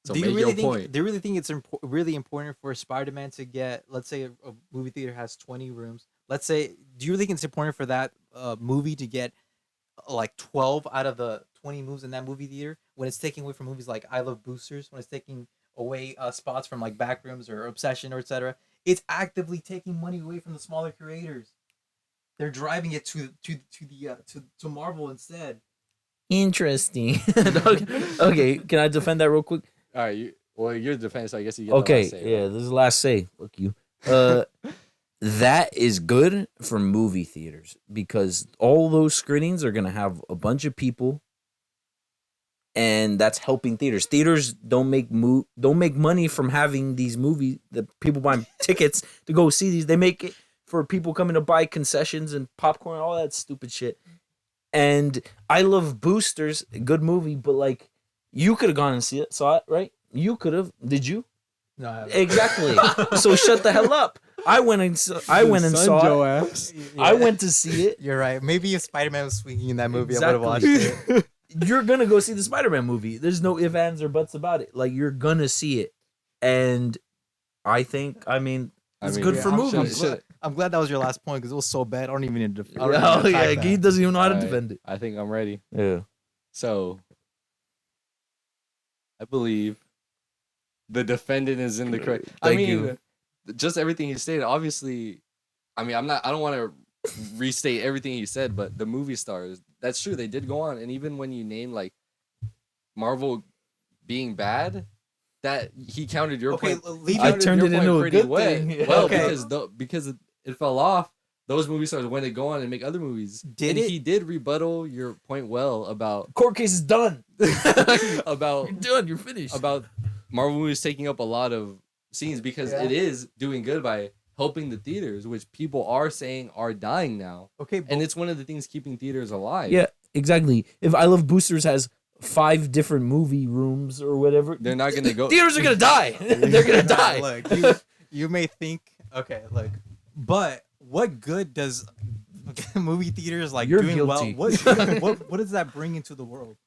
So do make you really your think? point. Do you really think it's really important for Spider-Man to get? Let's say a movie theater has 20 rooms. Let's say, do you really think it's important for that movie to get like 12 out of the 20 movies in that movie theater when it's taking away from movies like I Love Boosters, when it's taking away spots from like Backrooms or Obsession or etc. It's actively taking money away from the smaller creators. They're driving it to Marvel instead. Interesting. Okay, can I defend that real quick? All right, you're the defense, so I guess you get the Okay, last say, yeah, right? this is the last say. Fuck you. That is good for movie theaters because all those screenings are gonna have a bunch of people, and that's helping theaters. Theaters don't make money from having these movies. The people buying tickets to go see these. They make it for people coming to buy concessions and popcorn, all that stupid shit. And I Love Boosters, good movie, but like you could have gone and saw it, right? You could have. Did you? No, I haven't. Exactly. So shut the hell up. I went and saw it. ass. I went to see it. You're right. Maybe if Spider-Man was swinging in that movie, Exactly. I would have watched it. You're gonna go see the Spider-Man movie. There's no ifs, ands, or buts about it. Like you're gonna see it, and I think, it's good for movies. I'm glad that was your last point because it was so bad. I don't even need to. Oh yeah, he doesn't even know how to Alright. defend it. I think I'm ready. Yeah. So, I believe the defendant is in the correct. Thank you. Just everything he stated. Obviously, I don't want to restate everything he said, but the movie stars, that's true. They did go on, and even when you name like Marvel being bad, that he countered your point. I turned it into a good well, thing. Yeah. Well, Okay. because it fell off. Those movie stars when they go on and make other movies. Did and it? He did rebuttal your point well about Court case is done. about You're done. You're finished. about Marvel movies taking up a lot of scenes because it is doing good by helping the theaters, which people are saying are dying now. Okay, but And it's one of the things keeping theaters alive. Yeah, exactly. If I Love Boosters has 5 different movie rooms or whatever, They're not gonna go. theaters are gonna die. They're gonna die. Look, you may think, okay, look, but what good does movie theaters like You're doing guilty. well? What does that bring into the world?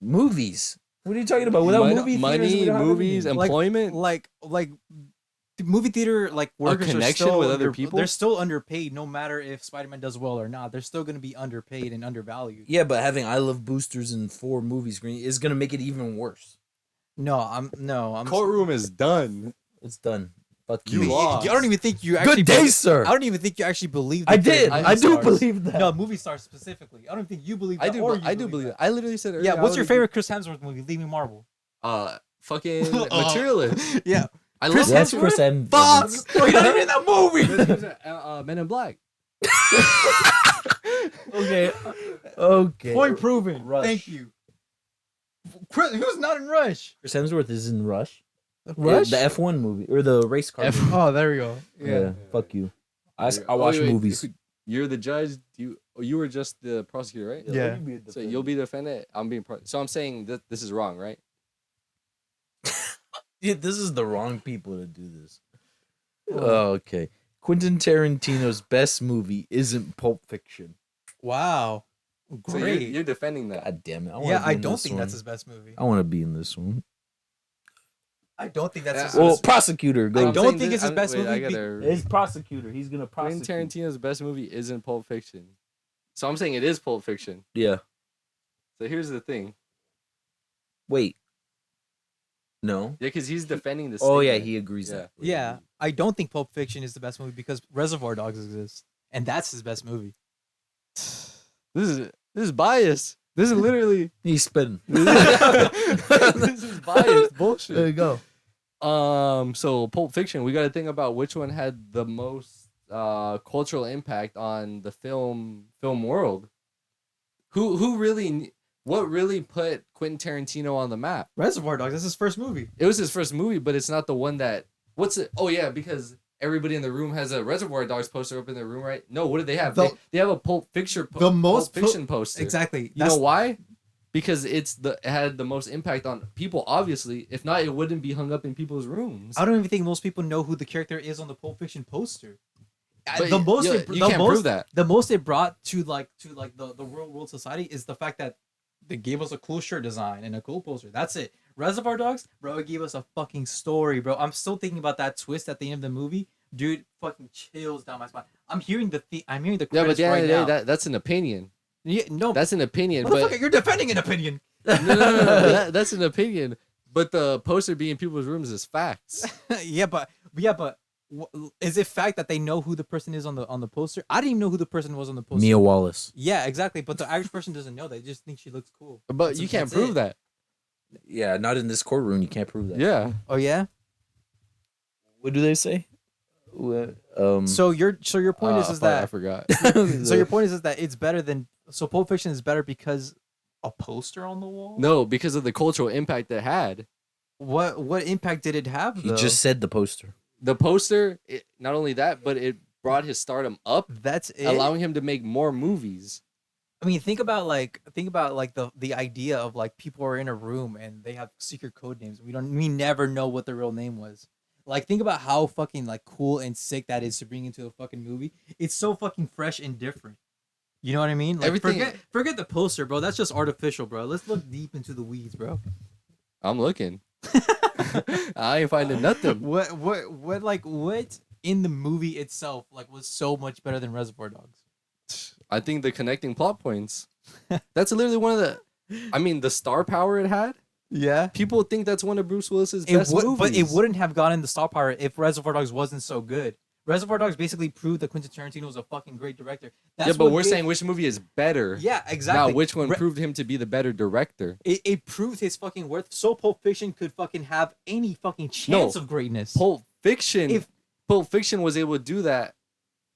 Movies. What are you talking about? Without movie theaters, we money, don't have movies, anything. employment. Like the movie theater like workers connection are still with other people? They're still underpaid, no matter if Spider-Man does well or not. They're still going to be underpaid and undervalued. Yeah, but having I Love Boosters in 4 movie screen is gonna make it even worse. I'm Courtroom is done. It's done. Fuck You you. lost. I don't even think you actually. Good day, sir. I don't even think you actually believe. I that they're did. movie I do stars. believe that. No, movie stars specifically. I don't think you believe. That I do. or you I do believe it. that. I literally said earlier. Yeah. I What's your would- favorite Chris Hemsworth movie? Leaving Marvel. Fucking Materialist. Yeah. I Chris love That's Hemsworth? Chris M. Fuck. Bro, you're not even in that movie. Men in Black. Okay. Okay. Point proven. Rush. Thank you. Chris, who's not in Rush? Chris Hemsworth is in Rush. Rush? The F1 movie or the race car. movie. Oh, there we go. Yeah. Fuck you. I watch Wait, movies. You're the judge. You were just the prosecutor, right? Yeah. So you'll be the defendant. I'm being. So I'm saying that this is wrong, right? Yeah, this is the wrong people to do this. Oh, okay. Quentin Tarantino's best movie isn't Pulp Fiction. Wow. So Great. you're defending that. God damn it. I wanna Yeah, be I in don't this think one. that's his best movie. I want to be in this one. I don't think that's his Well, best prosecutor. I Go. don't saying think it's his best wait, I movie gotta. His prosecutor. He's gonna Quentin prosecute. Tarantino's best movie isn't Pulp Fiction. So I'm saying it is Pulp Fiction. Yeah. So here's the thing. Wait. No. Yeah, because he's defending the. Oh yeah, statement. he agrees. Yeah. That. Yeah, I don't think Pulp Fiction is the best movie because Reservoir Dogs exists, and that's his best movie. This is bias. This is literally He's spitting. this is bias bullshit. There you go. So Pulp Fiction, we got to think about which one had the most cultural impact on the film world. Who really, what really put Quentin Tarantino on the map? Reservoir Dogs. That's his first movie. It was his first movie, but it's not the one that. What's it? Oh yeah, because everybody in the room has a Reservoir Dogs poster up in their room, right? No, what do they have? They have a Pulp Fiction. Pulp Fiction poster. Exactly. You know why? Because it had the most impact on people. Obviously, if not, it wouldn't be hung up in people's rooms. I don't even think most people know who the character is on the Pulp Fiction poster. But The most you can't prove that. The most it brought to the world society is the fact that they gave us a cool shirt design and a cool poster. That's it. Reservoir Dogs, bro, it gave us a fucking story, bro. I'm still thinking about that twist at the end of the movie. Dude, fucking chills down my spine. I'm hearing the credits Yeah, but at the end of right the day, now. that's an opinion. Yeah, no, That's an opinion. motherfucker, But you're defending an opinion. no, that's an opinion. But the poster being in people's rooms is facts. yeah, but is it fact that they know who the person is on the poster? I didn't even know who the person was on the poster. Mia Wallace. Yeah, exactly. But the average person doesn't know. They just think she looks cool. But you can't prove that. Yeah, not in this courtroom. You can't prove that. Yeah. Oh yeah. What do they say? So your point is fuck, that I forgot. so your point is that it's better than Pulp Fiction is better because a poster on the wall. No, because of the cultural impact it had. What impact did it have? He Though? just said the poster. The poster, not only that, but it brought his stardom up, That's it. allowing him to make more movies. I mean, think about the idea of like people are in a room and they have secret code names. We never know what the real name was. Like, think about how fucking like cool and sick that is to bring into a fucking movie. It's so fucking fresh and different. You know what I mean? Like, Everything- forget the poster, bro. That's just artificial, bro. Let's look deep into the weeds, bro. I'm looking. I ain't finding nothing. What in the movie itself like was so much better than Reservoir Dogs? I think the connecting plot points. That's literally one of the. I mean, the star power it had. Yeah. People think that's one of Bruce Willis's best movies. But it wouldn't have gotten the star power if Reservoir Dogs wasn't so good. Reservoir Dogs basically proved that Quentin Tarantino was a fucking great director. Yeah, but we're saying which movie is better. Yeah, exactly. Now, which one proved him to be the better director? It proved his fucking worth. So Pulp Fiction could fucking have any fucking chance of greatness. Pulp Fiction was able to do that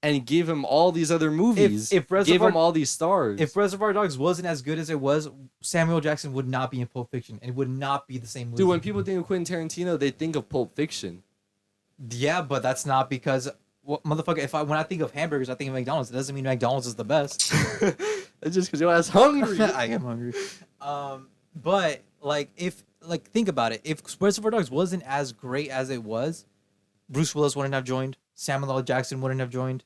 and give him all these other movies. Give him all these stars. If Reservoir Dogs wasn't as good as it was, Samuel Jackson would not be in Pulp Fiction. And it would not be the same movie. Dude, when people think of Quentin Tarantino, they think of Pulp Fiction. Yeah, but that's not because motherfucker. When I think of hamburgers, I think of McDonald's. It doesn't mean McDonald's is the best. It's just because your ass hungry. I am hungry. But think about it. If Reservoir Dogs wasn't as great as it was, Bruce Willis wouldn't have joined. Samuel L. Jackson wouldn't have joined.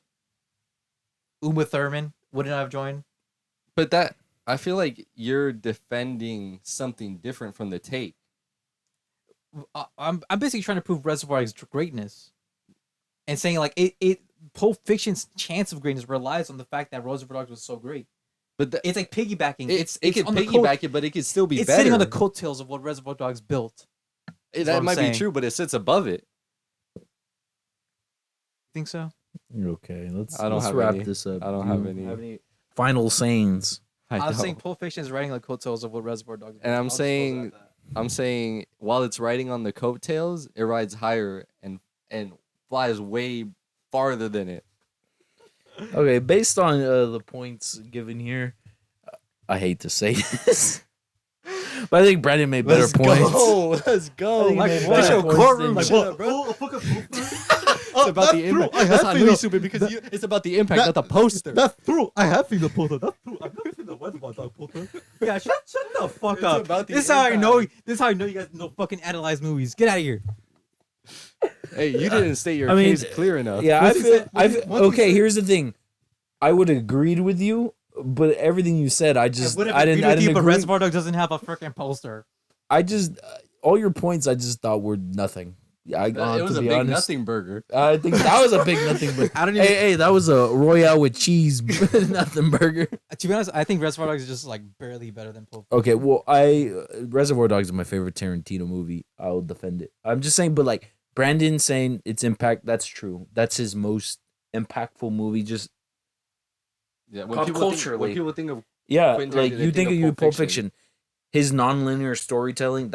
Uma Thurman wouldn't have joined. But I feel like you're defending something different from the take. I'm basically trying to prove Reservoir Dogs' greatness, and saying like Pulp Fiction's chance of greatness relies on the fact that Reservoir Dogs was so great. But it's like piggybacking. It can piggyback it, but it could still be it's better. sitting on the coattails of what Reservoir Dogs built. That might be true, but it sits above it. Think so? Okay, let's have wrap any. this up. I don't have any. Final sayings. I'm saying Pulp Fiction is riding the coattails of what Reservoir Dogs built. And I'm saying while it's riding on the coattails, it rides higher and flies way farther than it. Okay, based on the points given here, I hate to say this, but I think Brandon made better points. Let's go. What's your courtroom shit, bro? It's about the impact. That's how I know you're stupid because it's about the impact, not the poster. That's true. I have seen the poster. That's true. I've never seen the Reservoir Dog poster. Yeah, shut the fuck It's up. about the This is how I impact. know. This is how I know you guys know fucking analyze movies. Get out of here. Hey, you didn't state your I mean, case clear enough. Yeah, Once he said- okay, here's the thing. I would have agreed with you, but everything you said, I didn't But agree. Reservoir Dogs doesn't have a freaking poster. I just all your points I just thought were nothing. It was to a be big honest, nothing burger. I think that was a big nothing burger. I don't even. Hey, that was a Royale with cheese nothing burger. To be honest, I think Reservoir Dogs is just like barely better than Pulp. Okay, well, Reservoir Dogs is my favorite Tarantino movie. I'll defend it. I'm just saying, but like Brandon saying its impact, that's true. That's his most impactful movie. Just Yeah, Pop when culturally. people think of yeah, Quentin like Tarantino, you they think think of of Pulp Pulp Fiction, his nonlinear storytelling.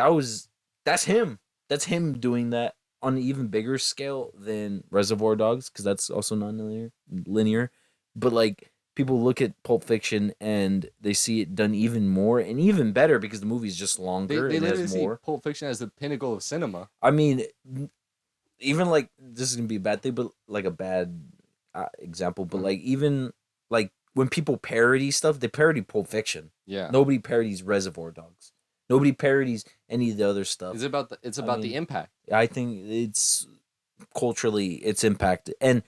That's him. That's him doing that on an even bigger scale than Reservoir Dogs, because that's also linear. But like people look at Pulp Fiction and they see it done even more and even better because the movie's just they longer and literally has see more. Pulp Fiction as the pinnacle of cinema. I mean, even like this is gonna be a bad thing, but like a bad example. But like even like when people parody stuff, they parody Pulp Fiction. Yeah. Nobody parodies Reservoir Dogs. Nobody parodies any of the other stuff. It's about the mean, impact. I think it's culturally its impact, and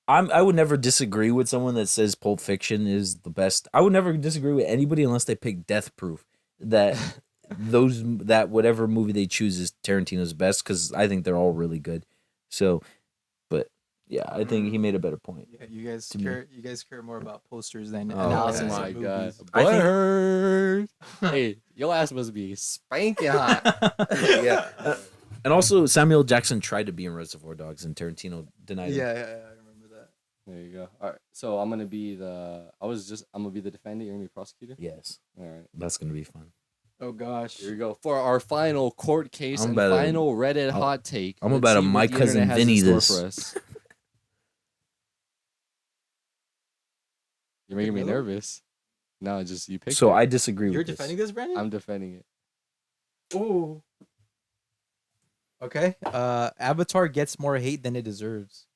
I would never disagree with someone that says Pulp Fiction is the best. I would never disagree with anybody unless they pick Death Proof that that whatever movie they choose is Tarantino's best, because I think they're all really good. So, but yeah, I think he made a better point. Yeah, you guys To me. care. You guys care more about posters than Oh, analysis yeah. my of god. movies. I think- Butthurt. Hey, your ass must be spanking hot. Yeah, and also Samuel Jackson tried to be in Reservoir Dogs, and Tarantino denied him. Yeah, I remember that. There you go. All right. So I'm gonna be the defendant. You're gonna be prosecutor. Yes, All right. that's gonna be fun. Oh gosh. Here we go for our final court case I'm and about to- final Reddit I'm- hot take. I'm Let's about to see what my the cousin internet has in Vinny store this. for us. You're making me Miller? nervous. No, just you pick. So it. I disagree You're with defending this. this, Brandon? I'm defending it. Ooh. Okay. Avatar gets more hate than it deserves.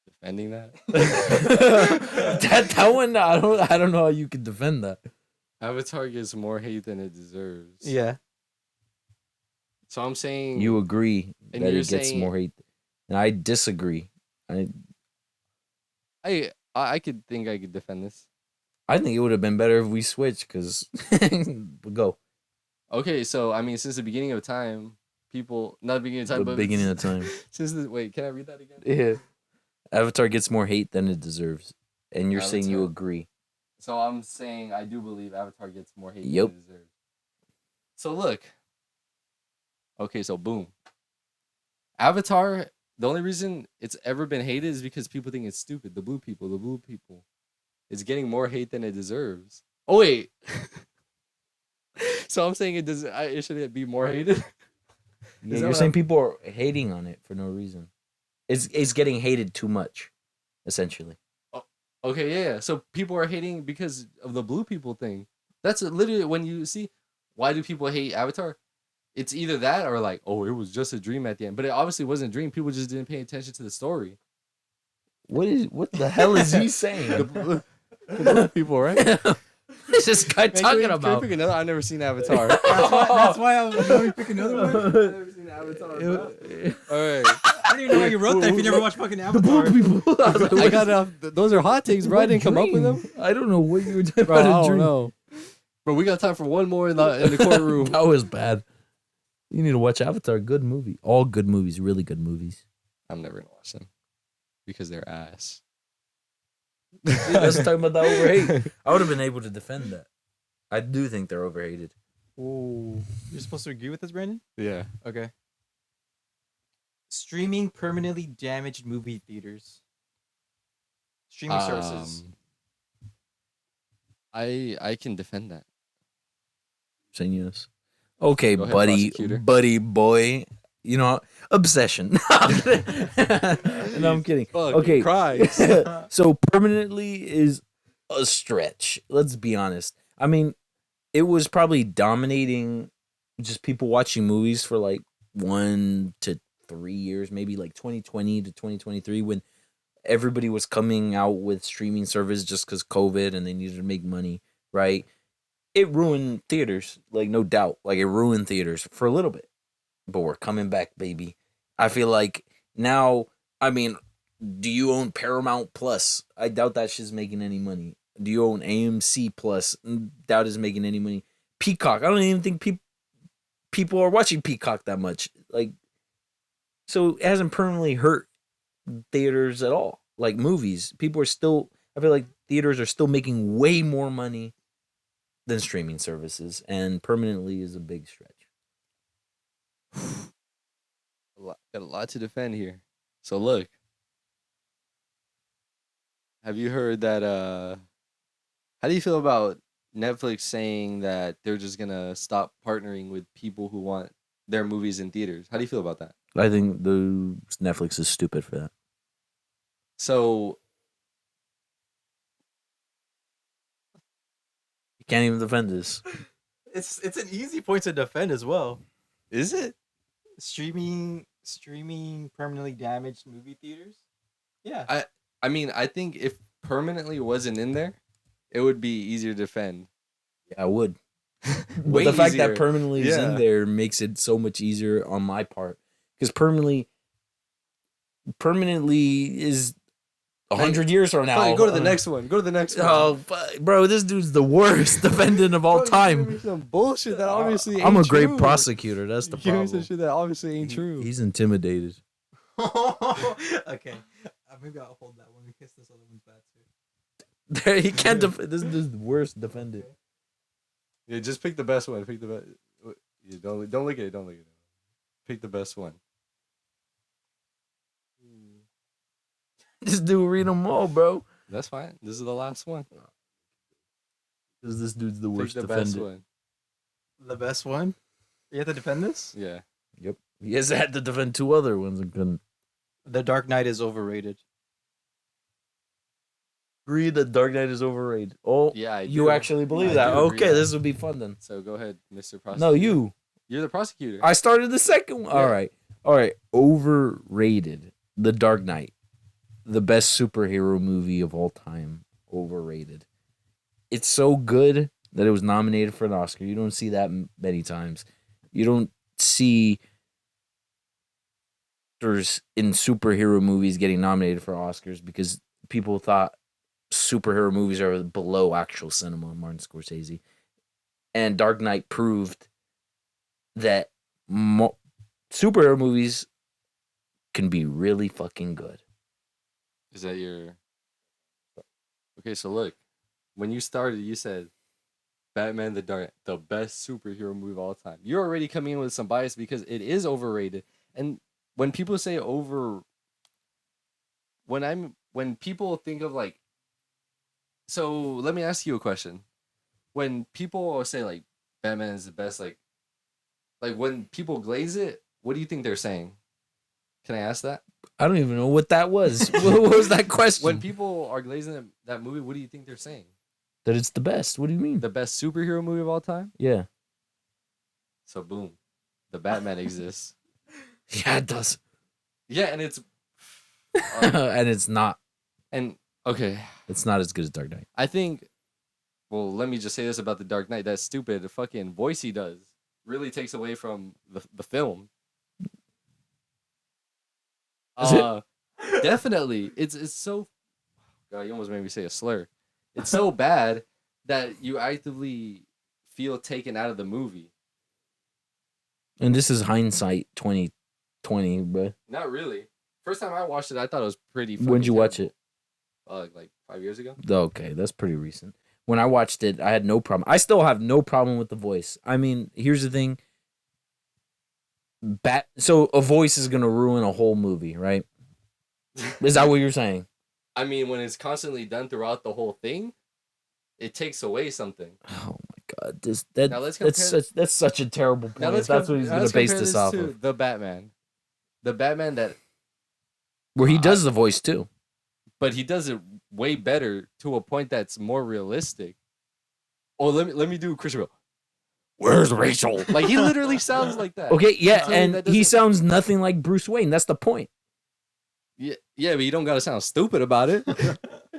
Defending that. that one I don't know how you can defend that. Avatar gets more hate than it deserves. Yeah. So I'm saying You agree And that you're it gets saying- more hate, and I disagree. I could think I could defend this. I think it would have been better if we switched. Cause go Okay, so I mean, since the beginning of time, people not the beginning of time, the but beginning of time. since the wait, can I read that again? Yeah, Avatar gets more hate than it deserves, and you're saying you Avatar. agree. So I'm saying I do believe Avatar gets more hate Yep. than it deserves. So look. Okay, so boom. Avatar, the only reason it's ever been hated is because people think it's stupid. The blue people. It's getting more hate than it deserves. Oh wait. So I'm saying it should be more hated. Yeah, that you're what saying I'm- people are hating on it for no reason. It's getting hated too much, essentially. Okay, yeah. So people are hating because of the blue people thing. That's literally when you see why do people hate Avatar? It's either that or like, oh, it was just a dream at the end. But it obviously wasn't a dream. People just didn't pay attention to the story. What the hell is he saying? The blue people, right? What is this guy Man, talking can we about? pick another? I've never seen Avatar. That's why I was going to pick another one. I've never seen Avatar. Bro. All right. I don't even know why you wrote that if you never watched fucking Avatar. people. I got off. Those are hot takes, bro. I didn't come up with them. I don't know what you were talking Bro, I about. don't know. But we got time for one more in the courtroom. That was bad. You need to watch Avatar. Good movie. All good movies. Really good movies. I'm never gonna watch them because they're ass. Let's talk about that overhate. I would have been able to defend that. I do think they're overhated. Ooh. You're supposed to agree with this, Brandon? Yeah. Okay. Streaming permanently damaged movie theaters. Streaming services. I can defend that. Saying yes. Okay, Go ahead, buddy, prosecutor. buddy boy. You know, obsession. No, I'm kidding. Fuck, Okay. Christ. So permanently is a stretch. Let's be honest. I mean, it was probably dominating just people watching movies for like 1 to 3 years, maybe like 2020 to 2023, when everybody was coming out with streaming service just because COVID and they needed to make money, right? It ruined theaters, like no doubt. Like it ruined theaters for a little bit, but we're coming back, baby. I feel like now, I mean, do you own Paramount Plus? I doubt that shit's making any money. Do you own AMC Plus? Doubt it's making any money. Peacock, I don't even think people are watching Peacock that much. Like, so it hasn't permanently hurt theaters at all. Like movies, people are still. I feel like theaters are still making way more money than streaming services, and permanently is a big stretch. Got a lot to defend here. So look, have you heard that? How do you feel about Netflix saying that they're just gonna stop partnering with people who want their movies in theaters? How do you feel about that? I think the Netflix is stupid for that. So You can't even defend this. It's an easy point to defend as well. is it? Streaming permanently damaged movie theaters. Yeah. I mean, I think if permanently wasn't in there, it would be easier to defend. Yeah, I would. But Way the fact easier. that permanently is Yeah. in there makes it so much easier on my part. Because permanently is 100 years from now. Fine, go to the next one. Go to the next one. Oh, bro, this dude's the worst defendant of all Bro, you giving me time. some bullshit that obviously ain't I'm a great true. prosecutor. That's the You giving me some problem. shit that obviously ain't true. He's intimidated. Okay. Maybe I'll hold that one because this other one's bad too. He can't defend. This is the worst defendant. Yeah, just pick the best one. Pick the best. Yeah, don't look at it. Don't look at it. Pick the best one. This dude read them all, bro. That's fine. This is the last one. Because this dude's the Pick worst the best defendant. one. The best one? You have to defend this? Yeah. Yep. He has had to defend two other ones and couldn't. The Dark Knight is overrated. Agree that Dark Knight is overrated. Oh, Yeah, I you do. actually believe I that? do agree Okay, that. this would be fun then. So go ahead, Mr. Prosecutor. No, you. You're the prosecutor. I started the second one. Yeah. All right. Overrated. The Dark Knight, the best superhero movie of all time. Overrated. It's so good that it was nominated for an Oscar. You don't see that many times. You don't see actors in superhero movies getting nominated for Oscars because people thought superhero movies are below actual cinema. Martin Scorsese. And Dark Knight proved that superhero movies can be really fucking good. Is that your? Okay, so look, when you started, you said Batman the best superhero movie of all time. You're already coming in with some bias because it is overrated. And when people say when people think of like, so let me ask you a question. When people say like Batman is the best, like when people glaze it, what do you think they're saying? Can I ask that? I don't even know what that was. What was that question? When people are glazing that movie, what do you think they're saying? That it's the best. What do you mean? The best superhero movie of all time? Yeah. So boom, the Batman exists. Yeah, it does. Yeah, and it's And it's not. and okay. It's not as good as Dark Knight. I think. Well, let me just say this about the Dark Knight. That stupid fucking voice he does really takes away from the film. Is it? Definitely. It's so. God, you almost made me say a slur. It's so bad that you actively feel taken out of the movie. And this is hindsight 2020, bro. Not really. First time I watched it, I thought it was pretty. When'd you fucking watch terrible. it? Like 5 years ago. Okay, that's pretty recent. When I watched it, I had no problem. I still have no problem with the voice. I mean, here's the thing. So a voice is gonna ruin a whole movie, right? Is that what you're saying? I mean, when it's constantly done throughout the whole thing, it takes away something. Oh my god, Now let's compare- that's such a terrible point. Now If let's that's what he's now gonna let's base compare this off to of. the Batman that, Where he does the voice too. but he does it way better to a point that's more realistic. Oh, let me do Christian Bale. Where's Rachel? Like he literally sounds like that. Okay, yeah, So and that he doesn't- sounds nothing like Bruce Wayne. That's the point. Yeah, but you don't gotta sound stupid about it.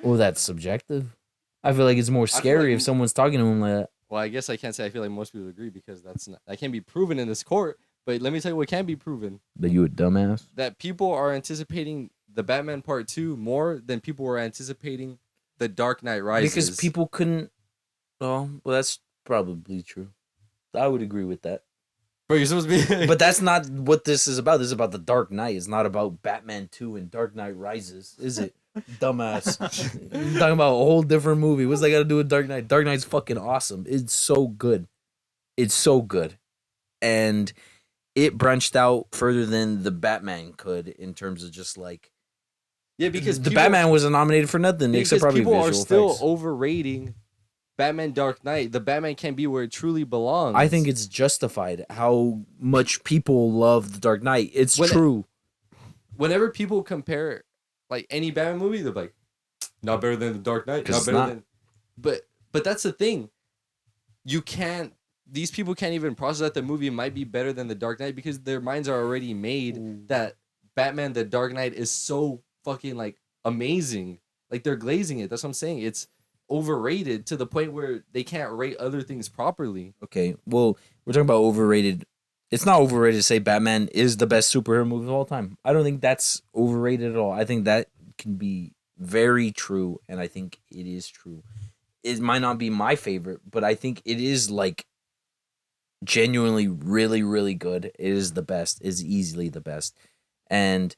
Well, that's subjective. I feel like it's more feel scary like- if someone's talking to him like that. Well, I guess I can't say I feel like most people agree because that can't be proven in this court. But let me tell you what can be proven: That you a dumbass. that people are anticipating the Batman Part 2 more than people were anticipating the Dark Knight Rises. Because people couldn't. Oh, well, that's probably true. I would agree with that. Bro, you're supposed to be. But that's not what this is about. This is about the Dark Knight. It's not about Batman 2 and Dark Knight Rises, is it? Dumbass. You're talking about a whole different movie. What's that got to do with Dark Knight? Dark Knight's fucking awesome. It's so good. It's so good. And it branched out further than the Batman could in terms of just like. Yeah, because the Batman wasn't nominated for nothing except probably people visual are still effects. overrating Batman Dark Knight. The Batman can't be where it truly belongs. I think it's justified how much people love the Dark Knight. It's When- true. Whenever people compare like any Batman movie, they're like, not better than the Dark Knight. 'Cause Not it's better not. than. But that's the thing. You can't. These people can't even process that the movie might be better than the Dark Knight because their minds are already made that Batman the Dark Knight is so fucking like amazing. Like they're glazing it. That's what I'm saying. It's overrated to the point where they can't rate other things properly. Okay, well, we're talking about overrated. It's not overrated to say Batman is the best superhero movie of all time. I don't think that's overrated at all. I think that can be very true, and I think it is true. It might not be my favorite, but I think it is like genuinely really, really good. It is the best. It's easily the best. And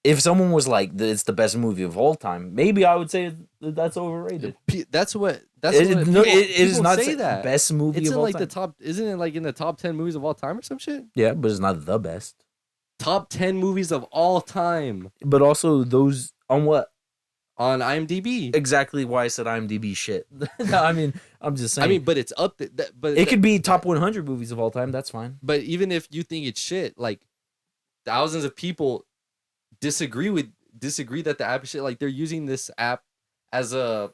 if someone was like, it's the best movie of all time, maybe I would say that's overrated. That's what. It is people not say the that. best movie It's of in all like time. the top. Isn't it like in the top 10 movies of all time or some shit? Yeah, but it's not the best. Top 10 movies of all time But also those on what? on IMDb. Exactly why I said IMDb shit. No, I mean, I'm just saying. I mean, but it's up there. But it could be top 100 movies of all time. That's fine. But even if you think it's shit, like thousands of people disagree that the app is shit. Like they're using this app as a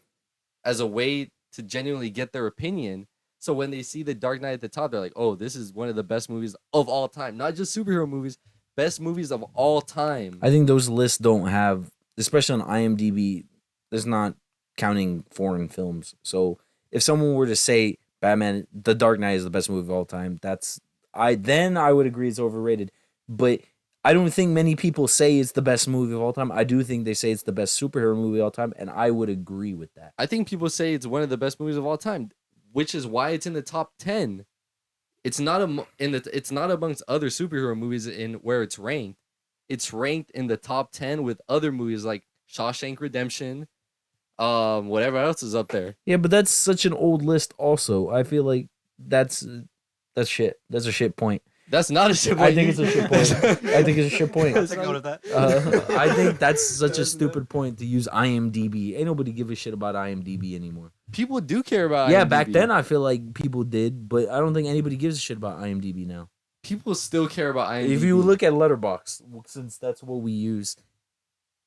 way to genuinely get their opinion. So when they see the Dark Knight at the top, they're like, "Oh, this is one of the best movies of all time. Not just superhero movies, best movies of all time." I think those lists don't have, especially on IMDb, there's not counting foreign films. So if someone were to say Batman, The Dark Knight is the best movie of all time, then I would agree it's overrated. But I don't think many people say it's the best movie of all time. I do think they say it's the best superhero movie of all time, and I would agree with that. I think people say it's one of the best movies of all time, which is why it's in the top 10. It's not it's not amongst other superhero movies in where it's ranked. It's ranked in the top 10 with other movies like Shawshank Redemption, whatever else is up there. Yeah, but that's such an old list also. I feel like that's shit. That's a shit point. That's not a shit point. I think it's a shit point. I think it's a shit point. I'll take note of that. I think that's such a stupid point to use IMDb. Ain't nobody give a shit about IMDb anymore. People do care about Yeah, IMDb. back then I feel like people did, but I don't think anybody gives a shit about IMDb now. People still care about IMDb. If you look at Letterboxd, since that's what we use,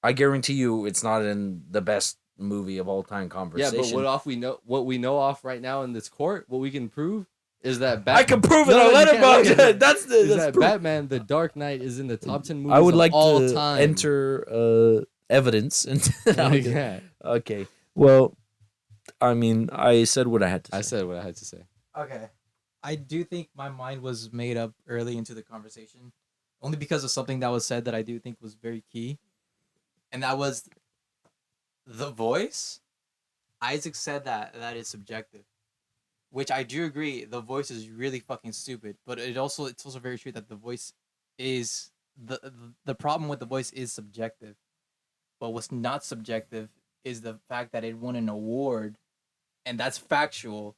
I guarantee you it's not in the best movie of all time yeah, conversation. but what we know off right now in this court, what we can prove is that I can prove it No, on no, you can't look at Letterboxd. it. That's is that's that proof. Batman the Dark Knight is in the top 10 movies I would of like all to time. enter evidence. Yeah. Okay. Well, I mean, I said what I had to say. I said what I had to say. Okay. I do think my mind was made up early into the conversation, only because of something that was said that I do think was very key. And that was the voice. Isaac said that is subjective, which I do agree. The voice is really fucking stupid, but it's also very true that the voice is the problem with the voice is subjective. But what's not subjective is the fact that it won an award, and that's factual.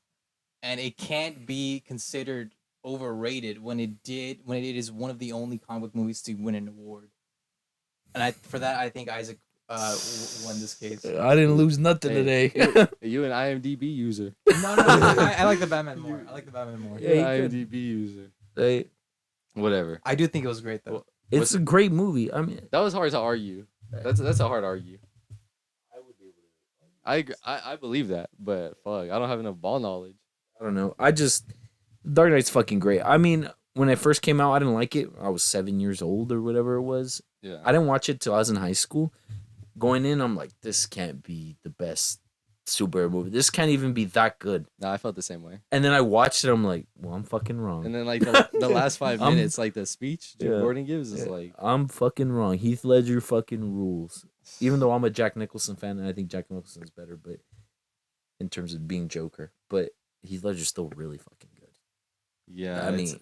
And it can't be considered overrated when it is one of the only comic book movies to win an award. And I think Isaac won this case. I didn't lose nothing Hey, today. You an IMDb user. No, I like the Batman more. I like the Batman more. Yeah, You're you an could. IMDb user. Hey, Whatever. I do think it was great though. it's a great movie. I mean, That was hard to argue. That's a hard argue. I believe that, but fuck, I don't have enough ball knowledge. I don't know. Dark Knight's fucking great. I mean, when it first came out, I didn't like it. I was 7 years old or whatever it was. Yeah. I didn't watch it till I was in high school. Going in, I'm like, this can't be the best superhero movie. This can't even be that good. No, I felt the same way. And then I watched it. I'm like, well, I'm fucking wrong. And then like the last 5 I'm- minutes, like the speech Jim Yeah. Gordon gives is like, I'm fucking wrong. Heath Ledger fucking rules. Even though I'm a Jack Nicholson fan, and I think Jack Nicholson's better, but in terms of being Joker, but Heath Ledger's still really fucking good. yeah. I mean,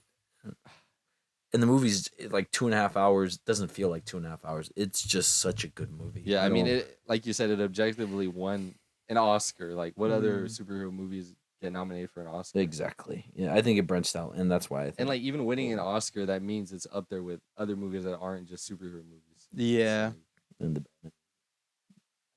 And the movie's like 2.5 hours. Doesn't feel like 2.5 hours. It's just such a good movie. Yeah, I mean, No- it like you said, it objectively won an Oscar. Like, what other Mm. superhero movies get nominated for an Oscar? exactly. Yeah, I think it branched out, and that's why I think. And like even winning an Oscar, that means it's up there with other movies that aren't just superhero movies. Yeah. So, and the, I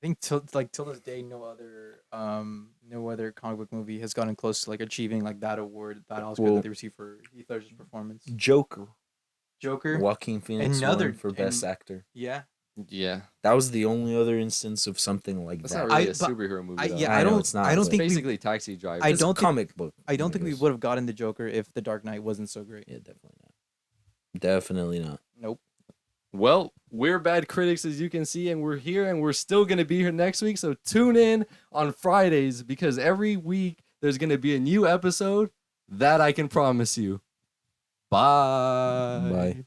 think till this day, no other comic book movie has gotten close to like achieving like that award, that Oscar Well- that they received for Heath Ledger's performance. Joker. Joker. Joaquin Phoenix Another- won for Best and- Actor. Yeah. yeah, That was the only other instance of something like that's that. not really I- a but superhero movie. I, though. yeah, I I know don't. it's not, I don't but- think we. Basically Taxi Driver. I It's don't think- comic book. I don't think we movies. would have gotten the Joker if The Dark Knight wasn't so great. Yeah, definitely not. Definitely not. Nope. Well, we're Bad Critics, as you can see, and we're here, and we're still going to be here next week. So tune in on Fridays because every week there's going to be a new episode. That I can promise you. Bye. Bye.